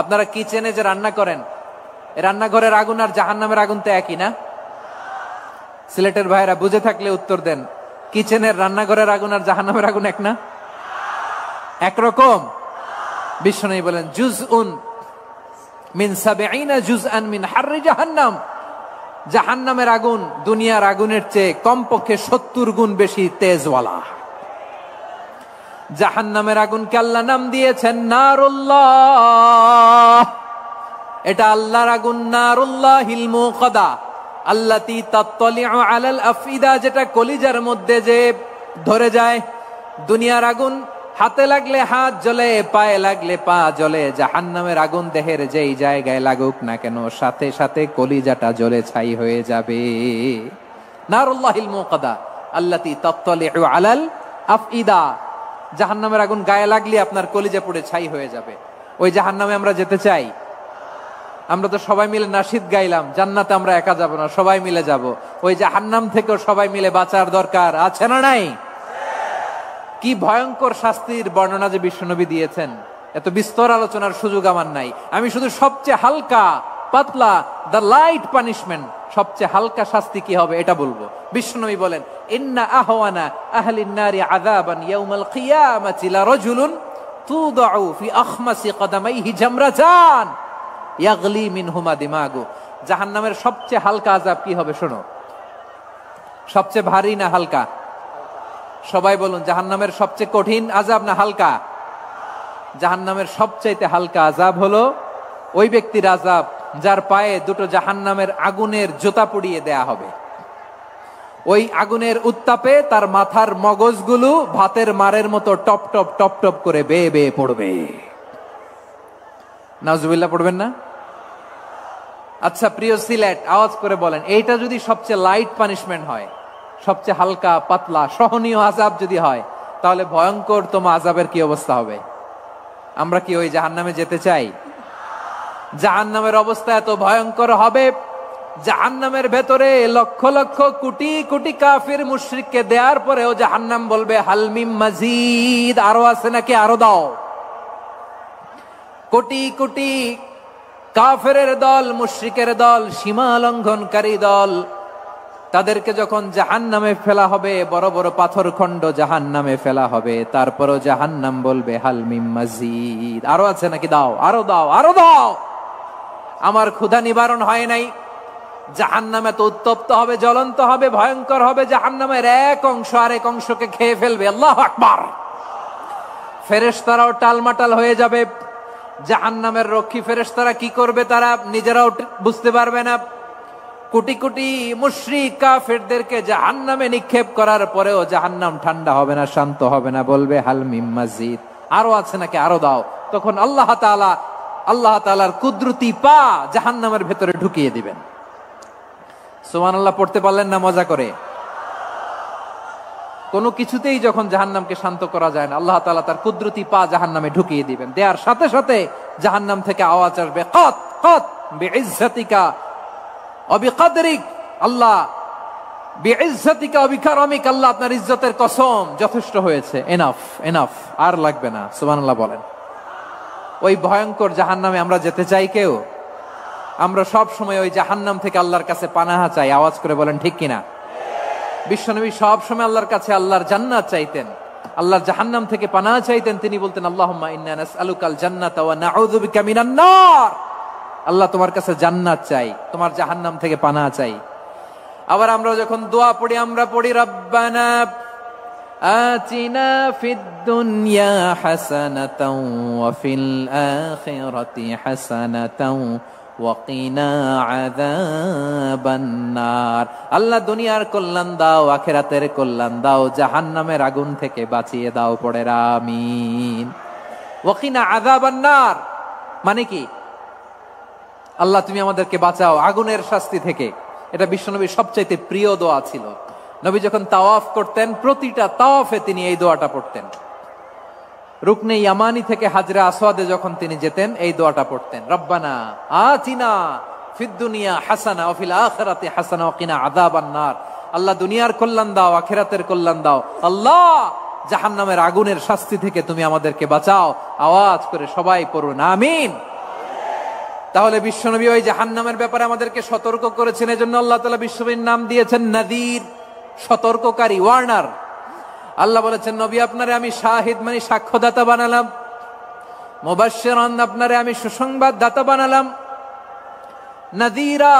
আপনারা কিচেনে যে রান্না করেন, রান্নাঘরের আগুন আর জাহান্নামের আগুন তো একই না? সিলেটের ভাইরা বুঝে থাকলে উত্তর দেন, কিচেনের রান্নাঘরের আগুন আর জাহান্নামের আগুন এক না? একরকম? বিশ্বনবী বলেন জুজউন মিন ৭০ জুজআন মিন হাররি জাহান্নাম। জাহান্নামের আগুন দুনিয়ার আগুনের চেয়ে কমপক্ষে ৭০ গুণ বেশি তেজওয়ালা। জাহান্নামের আগুনকে আল্লাহ নাম দিয়েছেন নারুল্লাহ। এটা আল্লাহর আগুন, নারুল্লাহিল মুকাদা আল্লাতী তাত্তালিউ আলাল আফইদা, যেটা কলিজার মধ্যে যে ধরে যায়। দুনিয়ার আগুন হাতে লাগলে হাত জ্বলে, পায়ে লাগলে পা জ্বলে। জাহান্নামের আগুন দেহের যেই জায়গায় লাগুক না কেন, সাথে সাথে কলিজাটা জ্বলে ছাই হয়ে যাবে। নারুল্লাহিল মুকাদা আল্লাতী তাত্তালিউ আলাল আফইদা। জাহান্নামের আগুন গায়ে লাগলে আপনার কলিজা পুড়ে ছাই হয়ে যাবে। ওই জাহান্নামে আমরা যেতে চাই? আমরা তো সবাই মিলে নাশিদ গাইলাম, জান্নাতে আমরা একা যাব না, সবাই মিলে যাব। ওই জাহান্নাম থেকেও সবাই মিলে বাঁচার দরকার আছে না নাই? কি ভয়ঙ্কর শাস্তির বর্ণনা যে বিশ্বনবী দিয়েছেন, এত বিস্তর আলোচনার সুযোগ আমার নাই। আমি শুধু সবচেয়ে হালকা পাতলা, দ্য লাইট পানিশমেন্ট, সবচেয়ে হালকা শাস্তি কি হবে এটা বলবো। বিশ্বনবী বলেন ইন্না আহওয়ানা আহলিন নারি আযাবান ইয়াউমাল কিয়ামাতি লারাজুলুন তুদাউ ফি আখমাসি কদামাইহি জামরাতান ইয়াগলি মিনহুমা দিমাগু। জাহান্নামের সবচেয়ে হালকা আযাব কি হবে শোনো। সবচেয়ে ভারী না হালকা? সবাই বলুন, জাহান্নামের সবচেয়ে কঠিন আযাব না হালকা? জাহান্নামের সবচাইতে হালকা আযাব হলো ওই ব্যক্তির আযাব যার পায়ে দুটো জাহান্নামের আগুনের জুতা পুড়িয়ে দেয়া হবে। ওই আগুনের উত্তাপে তার মাথার মগজগুলো ভাতের মারের মতো টপ টপ টপ টপ করে বেয়ে বেয়ে পড়বে। নাউজুবিল্লাহ পড়বেন না? আচ্ছা প্রিয় সিলেট, আওয়াজ করে বলেন, এইটা যদি সবচেয়ে লাইট পানিশমেন্ট হয়, সবচেয়ে হালকা পাতলা সহনীয় আযাব যদি হয়, তাহলে ভয়ঙ্কর তোমা আযাবের কি অবস্থা হবে? আমরা কি ওই জাহান্নামে যেতে চাই? জাহান্নামের অবস্থা এত ভয়ঙ্কর হবে, জাহান্নামের ভেতরে লক্ষ লক্ষ কোটি কোটি কাফির মুশরিককে দেওয়ার পরেও জাহান্নাম বলবে হালমিম মাজিদ, আরো আছে নাকি, আরো দাও। কোটি কোটি কাফেরের দল, মুশরিকের দল, সীমা লঙ্ঘনকারী দল, তাদেরকে যখন জাহান্নামে ফেলা হবে, বড় বড় পাথর খণ্ড জাহান্নামে ফেলা হবে, তারপরও জাহান্নাম বলবে হালমিম মাজিদ, আরো আছে নাকি, দাও, আরো দাও, আরো দাও। আমার ক্ষুধা নিবারণ হয় নাই। জাহান্নাম এত উত্তপ্ত হবে, জ্বলন্ত হবে, ভয়ঙ্কর হবে, জাহান্নামের এক অংশ আরেক অংশকে খেয়ে ফেলবে। আল্লাহু আকবার। ফেরেশতারাও টালমাটাল হয়ে যাবে। জাহান্নামের রক্ষী ফেরেশতারা কি করবে তারা নিজেরাও বুঝতে পারবে না। কোটি কোটি মুশরিক কাফেরদেরকে জাহান্নামে নিক্ষেপ করার পরেও জাহান্নাম ঠান্ডা হবে না, শান্ত হবে না, বলবে হালমিম মাজিদ, আরো আছে নাকি, আরো দাও। তখন আল্লাহ তাআলার কুদরতি পা জাহান্নামের ভেতরে ঢুকিয়ে দিবেন। সুবহানাল্লাহ পড়তে পারলেন না মজা করে? কোনো কিছুতেই যখন জাহান্নামকে শান্ত করা যায় না, আল্লাহ তাআলা তার কুদরতি পা জাহান্নামে ঢুকিয়ে দিবেন। দেওয়ার সাথে সাথে জাহান্নাম থেকে আওয়াজ আসবে, কত কত বিইজ্জাতিকা ওয়া বিকদরিক, আল্লাহ বিইজ্জাতিকা ওয়া বিকারামিক, আল্লাহ আপনার ইজ্জতের কসম, যথেষ্ট হয়েছে, এনাফ এনাফ, আর লাগবে না। সুবহানাল্লাহ বলেন। ওই ভয়ঙ্কর জাহান্নামে আমরা যেতে চাই কেউ? আমরা সব সময় ওই জাহান্নাম থেকে আল্লাহর কাছে পানাহা চাই। আওয়াজ করে বলেন ঠিক কিনা? বিশ্বনবী সব সময় আল্লাহর কাছে আল্লাহর জান্নাত চাইতেন, আল্লাহর জাহান্নাম থেকে পানাহা চাইতেন। তিনি বলতেন আল্লাহুম্মা ইন্না নাসআলুকাল জান্নাতা ওয়া নাউযু বিকা মিনান নার। আল্লাহ তোমার কাছে জান্নাত চাই, তোমার জাহান্নাম থেকে পানাহা চাই। আবার আমরা যখন দোয়া পড়ি, আমরা পড়ি রব্বানা আতিনা ফিদ দুনিয়া হাসানাতাও ওয়া ফিল আখিরাতি হাসানাতাও ওয়া কিনা আযাবান নার। আল্লাহ দুনিয়ার কল্যাণ দাও, আখিরাতের কল্যাণ দাও, জাহান্নামের আগুন থেকে বাঁচিয়ে দাও, পড়ে আমিন। ওয়া কিনা আযাবান নার মানে কি? আল্লাহ তুমি আমাদেরকে বাঁচাও আগুনের শাস্তি থেকে। এটা বিশ্বনবীর সবচাইতে প্রিয় দোয়া ছিল। নবী যখন তাওয়াফ করতেন, প্রতিটা তাওয়াফে তিনি এই দোয়াটা পড়তেন। রুকনে ইয়ামানি থেকে হাজরে আসওয়াদে যখন তিনি যেতেন, এই দোয়াটা পড়তেন, রব্বানা আতিনা ফিদ দুনিয়া হাসানা ওয়া ফিল আখিরাতি হাসানা ওয়া কিনা আযাবান নার। আল্লাহ দুনিয়ার কল্যাণ দাও, আখিরাতের কল্যাণ দাও। আল্লাহ জাহান্নামের আগুনের শাস্তি থেকে তুমি আমাদেরকে বাঁচাও। আওয়াজ করে সবাই পড়ুন আমিন। তাহলে বিশ্বনবী ওই জাহান্নামের ব্যাপারে আমাদেরকে সতর্ক করেছেন, এজন্য আল্লাহ তাআলা বিশ্বনবীর নাম দিয়েছেন নাদির, সতর্ককারী, ওয়ার্নার। আল্লাহ বলেছেন নবী আপনারে আমি শাহিদ মানে সাক্ষ্যদাতা বানালাম, মুবাশশিরান আপনারে আমি সুসংবাদ দাতা বানালাম, নাদিরা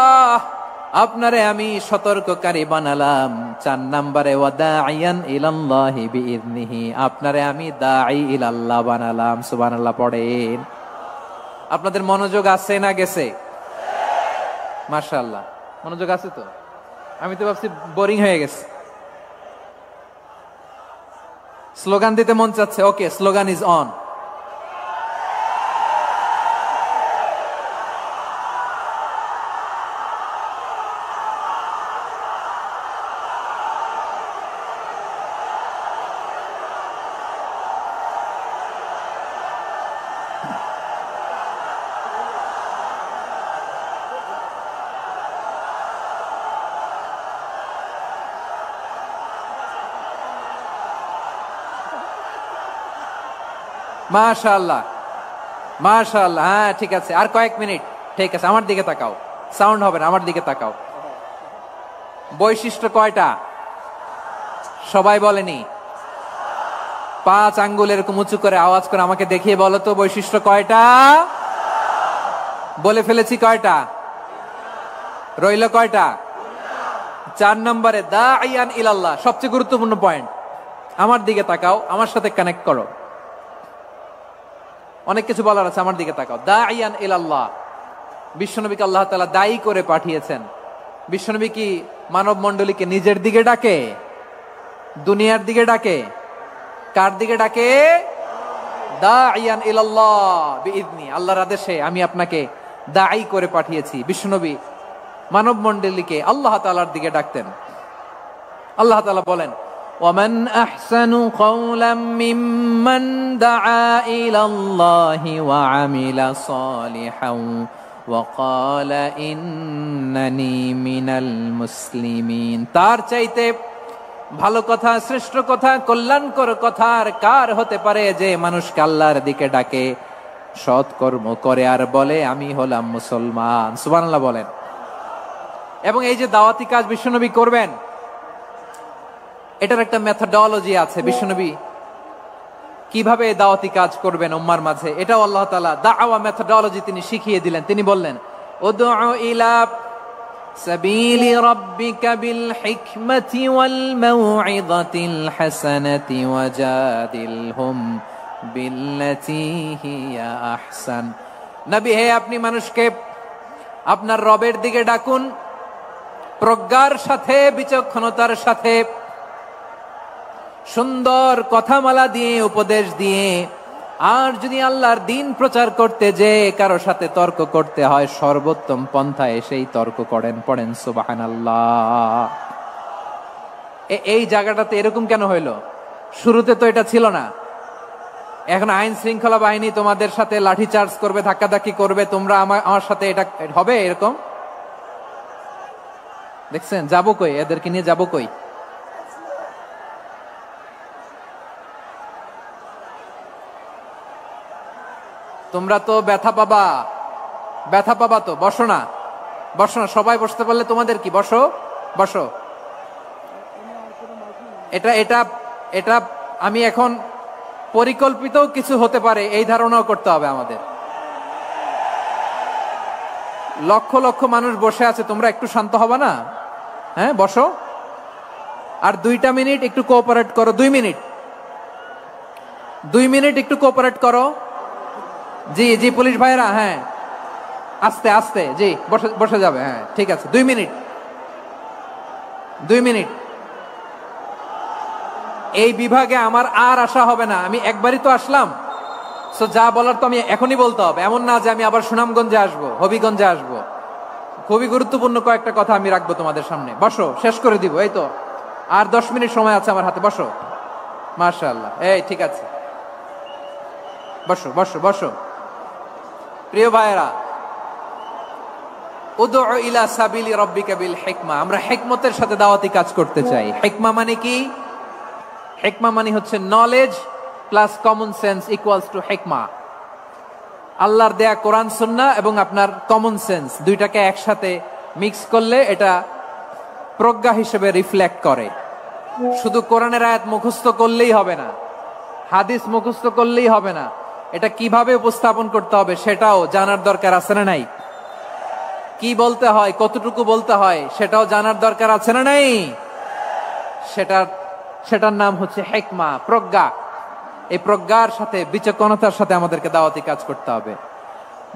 আপনারে আমি সতর্ককারী বানালাম। 4 নম্বরে ওয়াদাইয়ান ইলাল্লাহি বিইذনিহি, আপনারে আমি দাঈ ইলাল্লাহ বানালাম। সুবহানাল্লাহ পড়েন। আপনাদের মনোযোগ আছে না গেছে? মাশাআল্লাহ মনোযোগ আছে তো। আমি তো ভাবছি বোরিং হয়ে গেছে। স্লোগান দিতে মন চাচ্ছে। ওকে, স্লোগান ইজ অন। মাশাআল্লাহ মাশাআল্লাহ। হ্যাঁ ঠিক আছে, আর কয়েক মিনিট। ঠিক আছে, আমার দিকে তাকাও, সাউন্ড হবে না, আমার দিকে তাকাও। বৈশিষ্ট্য কয়টা সবাই বলেনি? 5 আঙ্গুল এরকম উঁচু করে আওয়াজ করে আমাকে দেখিয়ে বলো তো বৈশিষ্ট্য কয়টা? বলে ফেলেছি কয়টা? রইল কয়টা? 4 নম্বরে দাঈয়ান ইলাল্লাহ, সবচেয়ে গুরুত্বপূর্ণ পয়েন্ট। আমার দিকে তাকাও, আমার সাথে কানেক্ট করো। অনেক কিছু বলার আছে, আমার দিকে তাকাও। দাঈয়ান ইলাল্লাহ, বিশ্বনবীকে আল্লাহ তাআলা দায়ী করে পাঠিয়েছেন। বিশ্বনবী কি মানব মণ্ডলীকে নিজের দিকে ডাকে? দুনিয়ার দিকে ডাকে? কার দিকে ডাকে? দাঈয়ান ইলাল্লাহ বিইذনি, আল্লাহর আদেশে আমি আপনাকে দায়ী করে পাঠিয়েছি। বিশ্বনবী মানব মণ্ডলীকে আল্লাহ তাআলার দিকে ডাকতেন। আল্লাহ তাআলা বলেন ومن أحسن قولا ممن دعا إلى الله وعمل صالحا وقال إنني من المسلمين। তার চাইতে ভালো কথা, শ্রেষ্ঠ কথা, কল্যাণকর কথা আর কার হতে পারে যে মানুষকে আল্লাহর দিকে ডাকে, সৎকর্ম করে আর বলে আমি হলাম মুসলমান। সুবহানাল্লাহ বলেন। এবং এই যে দাওয়াতি কাজ বিশ্বনবী করবেন, এটার একটা মেথডোলজি আছে। বিশ্বনবী কিভাবে দাওয়াতি কাজ করবেন উম্মার মাঝে, এটাও আল্লাহ তাআলা দাওয়া মেথডোলজি তিনি শিখিয়ে দিলেন। তিনি বললেন উদউ ইলা সাবিলি রাব্বিকা বিল হিকমাতি ওয়াল মাউইযাতিল হাসানাতি ওয়াজাদিলহুম বিল্লাতী হিয়া আহসান। নবী হে, আপনি মানুষকে আপনার রবের দিকে ডাকুন প্রজ্ঞার সাথে, বিচক্ষণতার সাথে, সুন্দর কথামালা দিয়ে, উপদেশ দিয়ে। আর যদি আল্লাহর দিন প্রচার করতে যে কারো সাথে তর্ক করতে হয়, সর্বোত্তম পন্থায় সেই তর্ক করেন। পড়েন সুবহানাল্লাহ। এই জায়গাটাতে এরকম কেন হইল? শুরুতে তো এটা ছিল না। এখন আইন শৃঙ্খলা বাহিনী তোমাদের সাথে লাঠি চার্জ করবে, ধাক্কাধাক্কি করবে, তোমরা আমার সাথে এটা হবে এরকম? দেখছেন যাবো কই? এদেরকে নিয়ে যাবো কই? তোমরা তো ব্যথা পাবা, ব্যথা পাবা তো। বসো না, বসো না, সবাই বসতে পারলে তোমাদের কি? বসো বসো। এটা এটা এটা আমি এখন পরিকল্পিত কিছু হতে পারে এই ধারণাও করতে হবে আমাদের। লক্ষ লক্ষ মানুষ বসে আছে, তোমরা একটু শান্ত হবে না? হ্যাঁ বসো। আর 2টা মিনিট একটু কোঅপারেট করো। 2 মিনিট, 2 মিনিট একটু কোঅপারেট করো। জি জি পুলিশ ভাইরা, হ্যাঁ আস্তে আস্তে, জি বসে বসে যাবে। হ্যাঁ ঠিক আছে, 2 মিনিট, 2 মিনিট। এই বিভাগে আমার আর আসা হবে না, আমি একবারই তো আসলাম। সো যা বলার তো আমি এখনই বলতে হবে। এমন না যে আমি আবার সুনামগঞ্জে আসবো, হবিগঞ্জে আসবো। খুবই গুরুত্বপূর্ণ কয়েকটা কথা আমি রাখবো তোমাদের সামনে। বসো, শেষ করে দিব। এই তো আর 10 মিনিট সময় আছে আমার হাতে। বসো। মাশাআল্লাহ, এই ঠিক আছে, বসো বসো বসো। প্রিয় ভাইয়েরা, উদউ ইলা সাবিলি রাব্বিকা বিল হিকমা, আমরা হিকমতের সাথে দাওয়াতি কাজ করতে চাই। হিকমা মানে কি? হিকমা মানে হচ্ছে knowledge plus common sense equals to হিকমা। আল্লাহর দেয়া কোরআন সুন্নাহ এবং আপনার কমন সেন্স দুইটাকে একসাথে মিক্স করলে এটা প্রজ্ঞা হিসেবে রিফ্লেক্ট করে। শুধু কোরআনের আয়াত মুখস্থ করলেই হবে না, হাদিস মুখস্থ করলেই হবে না, এটা কিভাবে উপস্থাপন করতে হবে সেটাও জানার দরকার আছে না নাই? কি বলতে হয়, কতটুকু বলতে হয় সেটাও জানার দরকার আছে না নাই? সেটার নাম হচ্ছে হিকমা, প্রজ্ঞা। এই প্রজ্ঞার সাথে বিচক্ষণতার সাথে আমাদেরকে দাওয়াতি কাজ করতে হবে।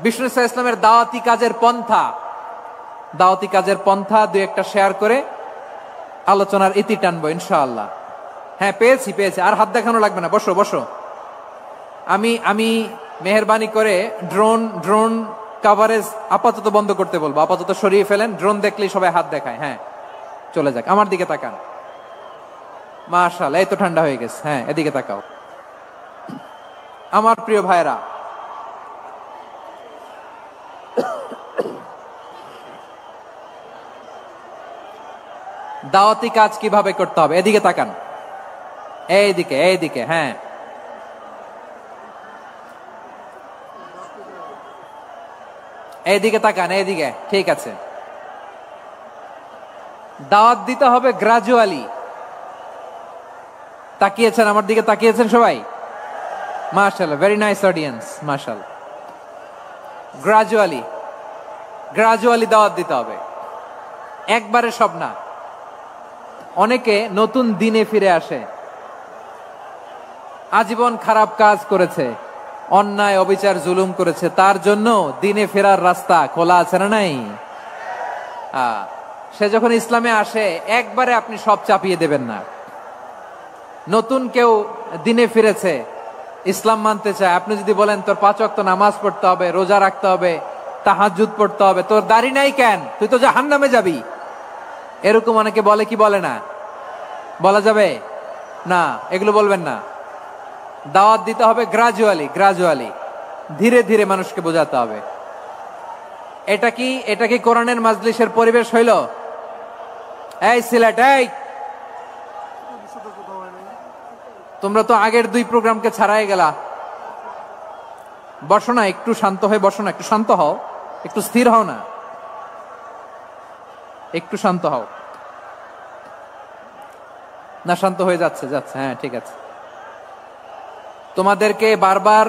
বিষ্ণু ইসলামের দাওয়াতি কাজের পন্থা দুই একটা শেয়ার করে আলোচনার ইতি টানবো ইনশাআল্লাহ। হ্যাঁ, পেয়েছি। আর হাত দেখানো লাগবে না, বসো। আমি মেহেরবানি করে ড্রোন কাভারেজ আপাতত বন্ধ করতে বলবো, আপাতত সরিয়ে ফেলেন। ড্রোন দেখলেই সবাই হাত দেখায়। হ্যাঁ, চলে যাক, আমার দিকে তাকান। মাশাআল্লাহ, এই তো ঠান্ডা হয়ে গেছে। হ্যাঁ, এদিকে তাকাও। আমার প্রিয় ভাইরা, দাওয়াতি কাজ কিভাবে করতে হবে এদিকে তাকান। এইদিকে। হ্যাঁ, এইদিকে তাকান, এইদিকে। ঠিক আছে, দাওয়াত দিতে হবে গ্রাজুয়ালি। তাকিয়েছেন আমার দিকে, তাকিয়েছেন সবাই? মাশাআল্লাহ, ভেরি নাইস অডিয়েন্স, মাশাআল্লাহ। গ্রাজুয়ালি দাওয়াত দিতে হবে, একবারে সব না। অনেকে নতুন দিনে ফিরে আসে, আজীবন খারাপ কাজ করেছে, অন্যায় অবিচার জুলুম করেছে, তার জন্য দিনে ফেরার রাস্তা খোলা আছে না নাই? সে যখন ইসলামে আসে একবারে আপনি সব চাপিয়ে দেবেন না। নতুন কেউ দিনে ফিরেছে, ইসলাম মানতে চায়, আপনি যদি বলেন তোর 5 ওয়াক্ত নামাজ পড়তে হবে, রোজা রাখতে হবে, তাহাজ্জুদ পড়তে হবে, তোর দাড়ি নাই কেন, তুই তো জাহান্নামে যাবি, এরকম অনেকে বলে কি বলে না? বলা যাবে না, এগুলো বলবেন না। দাওয়াত দিতে হবে গ্রাজুয়ালি, ধীরে ধীরে মানুষকে বোঝাতে হবে। এটা কি কোরআনের মাজলিসের পরিবেশ হইল? এই সিলেট, এই তোমরা তো আগের 2 প্রোগ্রামকে ছাড়াই গেলা। বসো না, একটু শান্ত হয়ে বসো না, একটু শান্ত হও, একটু স্থির হও না, একটু শান্ত হও না। শান্ত হয়ে যাচ্ছে। হ্যাঁ, ঠিক আছে। তোমাদেরকে বারবার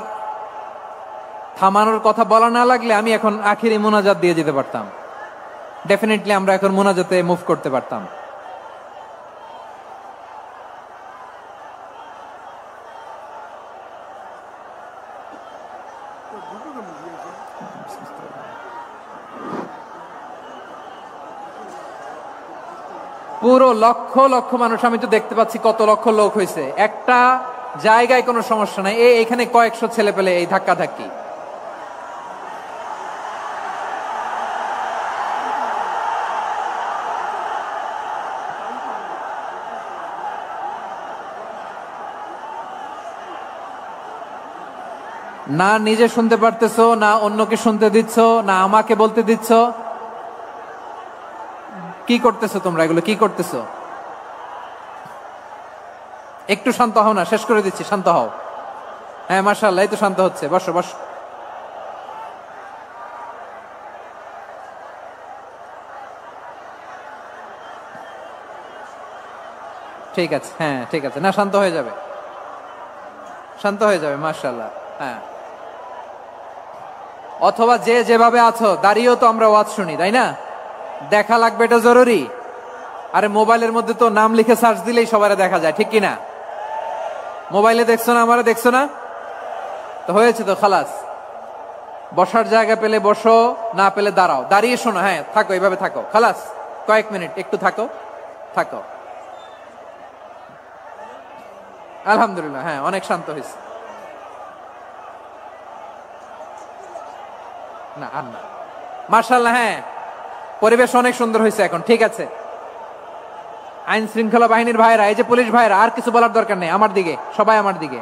থামানোর কথা বলা না লাগলে আমি এখন আখিরি মোনাজাত দিয়ে যেতে পারতাম। ডেফিনেটলি আমরা এখন মোনাজাতে মুভ করতে পারতাম। পুরো লক্ষ লক্ষ মানুষ, আমি তো দেখতে পাচ্ছি কত লক্ষ লোক হয়েছে। একটা জায়গায় কোনো সমস্যা নাই, এখানে কয়েকশো ছেলে পেলে এই ধাক্কা ধাক্কি। না নিজে শুনতে পারতেছো, না অন্যকে শুনতে দিচ্ছ, না আমাকে বলতে দিচ্ছ। কি করতেছো তোমরা? এগুলো কি করতেছো? একটু শান্ত হও না, শেষ করে দিচ্ছি, শান্ত হও। হ্যাঁ, মাশাআল্লাহ, এই তো শান্ত হচ্ছে। বসো। ঠিক আছে, হ্যাঁ ঠিক আছে। না, শান্ত হয়ে যাবে, মাশাআল্লাহ। হ্যাঁ, অথবা যে যেভাবে আছো দাঁড়িয়েও তো আমরা ওয়াজ শুনি, তাই না? দেখা লাগবে, এটা জরুরি। আরে মোবাইলের মধ্যে তো নাম লিখে সার্চ দিলেই সবারে দেখা যায়, ঠিক কিনা? মোবাইলে দেখছো না, আমারে দেখছো না, তো হয়েছে তো, খালাস। বসার জায়গা পেলে বসো, না পেলে দাঁড়াও, দাঁড়িয়ে শোনো। হ্যাঁ, থাকো, এইভাবে থাকো, খালাস। কয়েক মিনিট একটু থাকো। আলহামদুলিল্লাহ, হ্যাঁ, অনেক শান্ত হয়েছে। না আর না, মাশাআল্লাহ। হ্যাঁ, পরিবেশ অনেক সুন্দর হয়েছে এখন, ঠিক আছে। আইন শৃঙ্খলা বাহিনীর ভাইরা, এই যে পুলিশ ভাইরা, আর কিছু বলার দরকার নেই। আমার দিকে সবাই, আমার দিকে।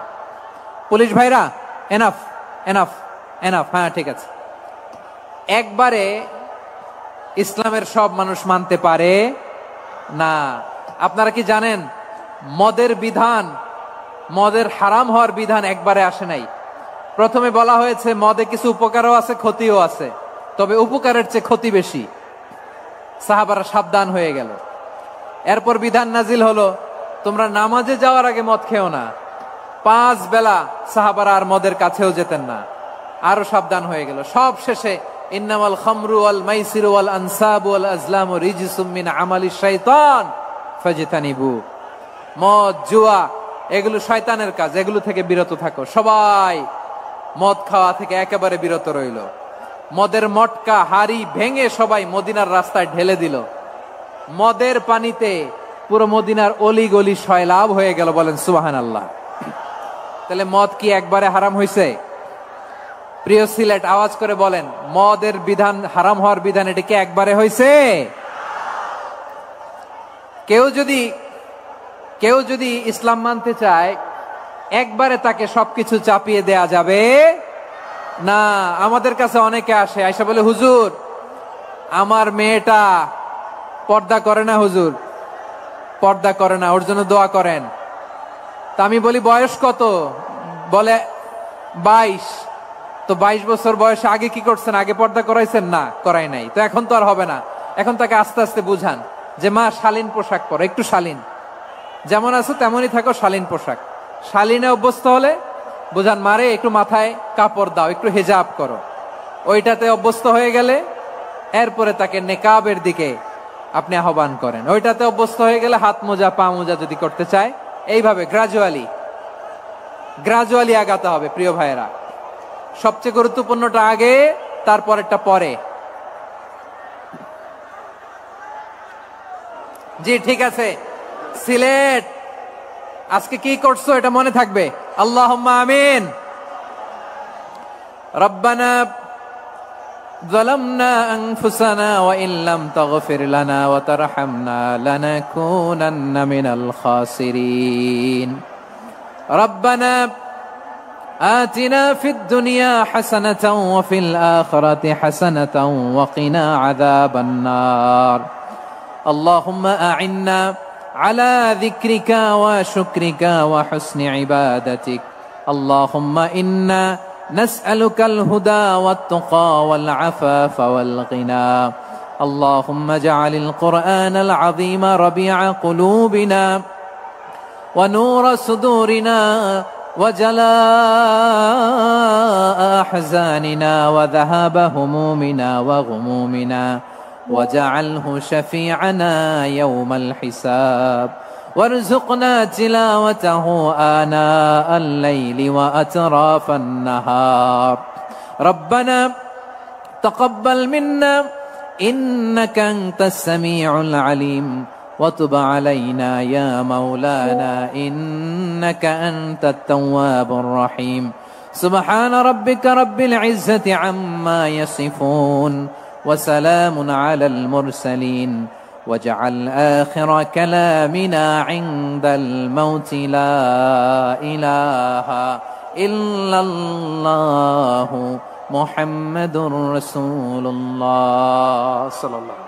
পুলিশ ভাইরা, এনাফ। হ্যাঁ, ঠিক আছে। একবারে ইসলামের সব মানুষ মানতে পারে না। আপনারা কি জানেন মদের বিধান, মদের হারাম হওয়ার বিধান একবারে আসে নাই। প্রথমে বলা হয়েছে মদে কিছু উপকারও আছে ক্ষতিও আছে, তবে উপকারের চেয়ে ক্ষতি বেশি। সাহাবারা সাবধান হয়ে গেল। এরপর বিধান নাজিল হলো তোমরা নামাজে যাওয়ার আগে মদ খেও না। 5 বেলা সাহাবারা আর মদের কাছেও যেতেন না, আরো সাবধান হয়ে গেল। সব শেষে ইন্নামাল খামরু ওয়াল মাইসিরু ওয়াল আনসাবু ওয়াল আজলামু রিজসুম মিন আমালিশ শাইতান ফাজতানিবু। মদ জুয়া এগুলো শয়তানের কাজ, এগুলো থেকে বিরত থাকো। সবাই মদ খাওয়া থেকে একেবারে বিরত রইল। মদের মটকা হাড়ি ভেঙে সবাই মদিনার রাস্তায় ঢেলে দিল। মদের পানিতে পুরো মদিনার অলি গলি সয়লাভ হয়ে গেল। বলেন সুবহানাল্লাহ। তাহলে মদ কি একবারে হারাম হয়েছে? প্রিয় সিলেট আওয়াজ করে বলেন, মদের বিধান, হারাম হওয়ার বিধান এটা কি একবারে হয়েছে? কেউ যদি ইসলাম মানতে চায় একবারে তাকে সবকিছু চাপিয়ে দেয়া যাবে না। আমাদের কাছে অনেকে আসে, আয়সা বলে হুজুর আমার মেয়েটা পর্দা করে না, হুজুর পর্দা করে না, ওর জন্য দোয়া করেন। তা আমি বলি বয়স কত? বলে 22। তো 22 বছর বয়সে আগে কি করছেন? আগে পর্দা করাইছেন? না, করাই নাই। তো এখন তো আর হবে না। এখন তাকে আস্তে আস্তে বুঝান যে মা শালীন পোশাক পরো, একটু শালীন, যেমন আছো তেমনই থাকো, শালীন পোশাক। শালীনে অভ্যস্ত হলে বুঝান মারে একটু মাথায় কাপড় দাও, একটু হিজাব করো। ওইটাতে অভ্যস্ত হয়ে গেলে এরপরে তাকে নেকাবের দিকে আপনি আহ্বান করেন। ওইটাতে অভ্যস্ত হয়ে গেলে হাত মোজা পা মোজা যদি করতে চায়, এইভাবে গ্রাজুয়ালি আগাতে হবে। প্রিয় ভাইয়েরা, সবচেয়ে গুরুত্বপূর্ণটা আগে, তারপরেরটা পরে। জি ঠিক আছে। সিলেট আজকে কি করছো এটা মনে থাকবে। আল্লাহুম্মা আমিন। রব্বানা ظلمنا أنفسنا وإن لم تغفر لنا وترحمنا لنكونن من الخاسرين ربنا آتنا في الدنيا حسنة وفي الآخرة حسنة وقنا عذاب النار اللهم أعنا على ذكرك وشكرك وحسن عبادتك اللهم إنا نسألك الهدى والتقى والعفاف والغنى اللهم اجعل القرآن العظيم ربيع قلوبنا ونور صدورنا وجلاء أحزاننا وذهاب همومنا وغمومنا واجعله شفيعنا يوم الحساب وارزقنا تلاوته آناء الليل وأطراف النهار ربنا تقبل منا إنك أنت السميع العليم وتب علينا يا مولانا إنك أنت التواب الرحيم سبحان ربك رب العزة عما يصفون وسلام على المرسلين واجعل آخر كلامنا عند الموت لا إله إلا الله محمد رسول الله صلى الله عليه وسلم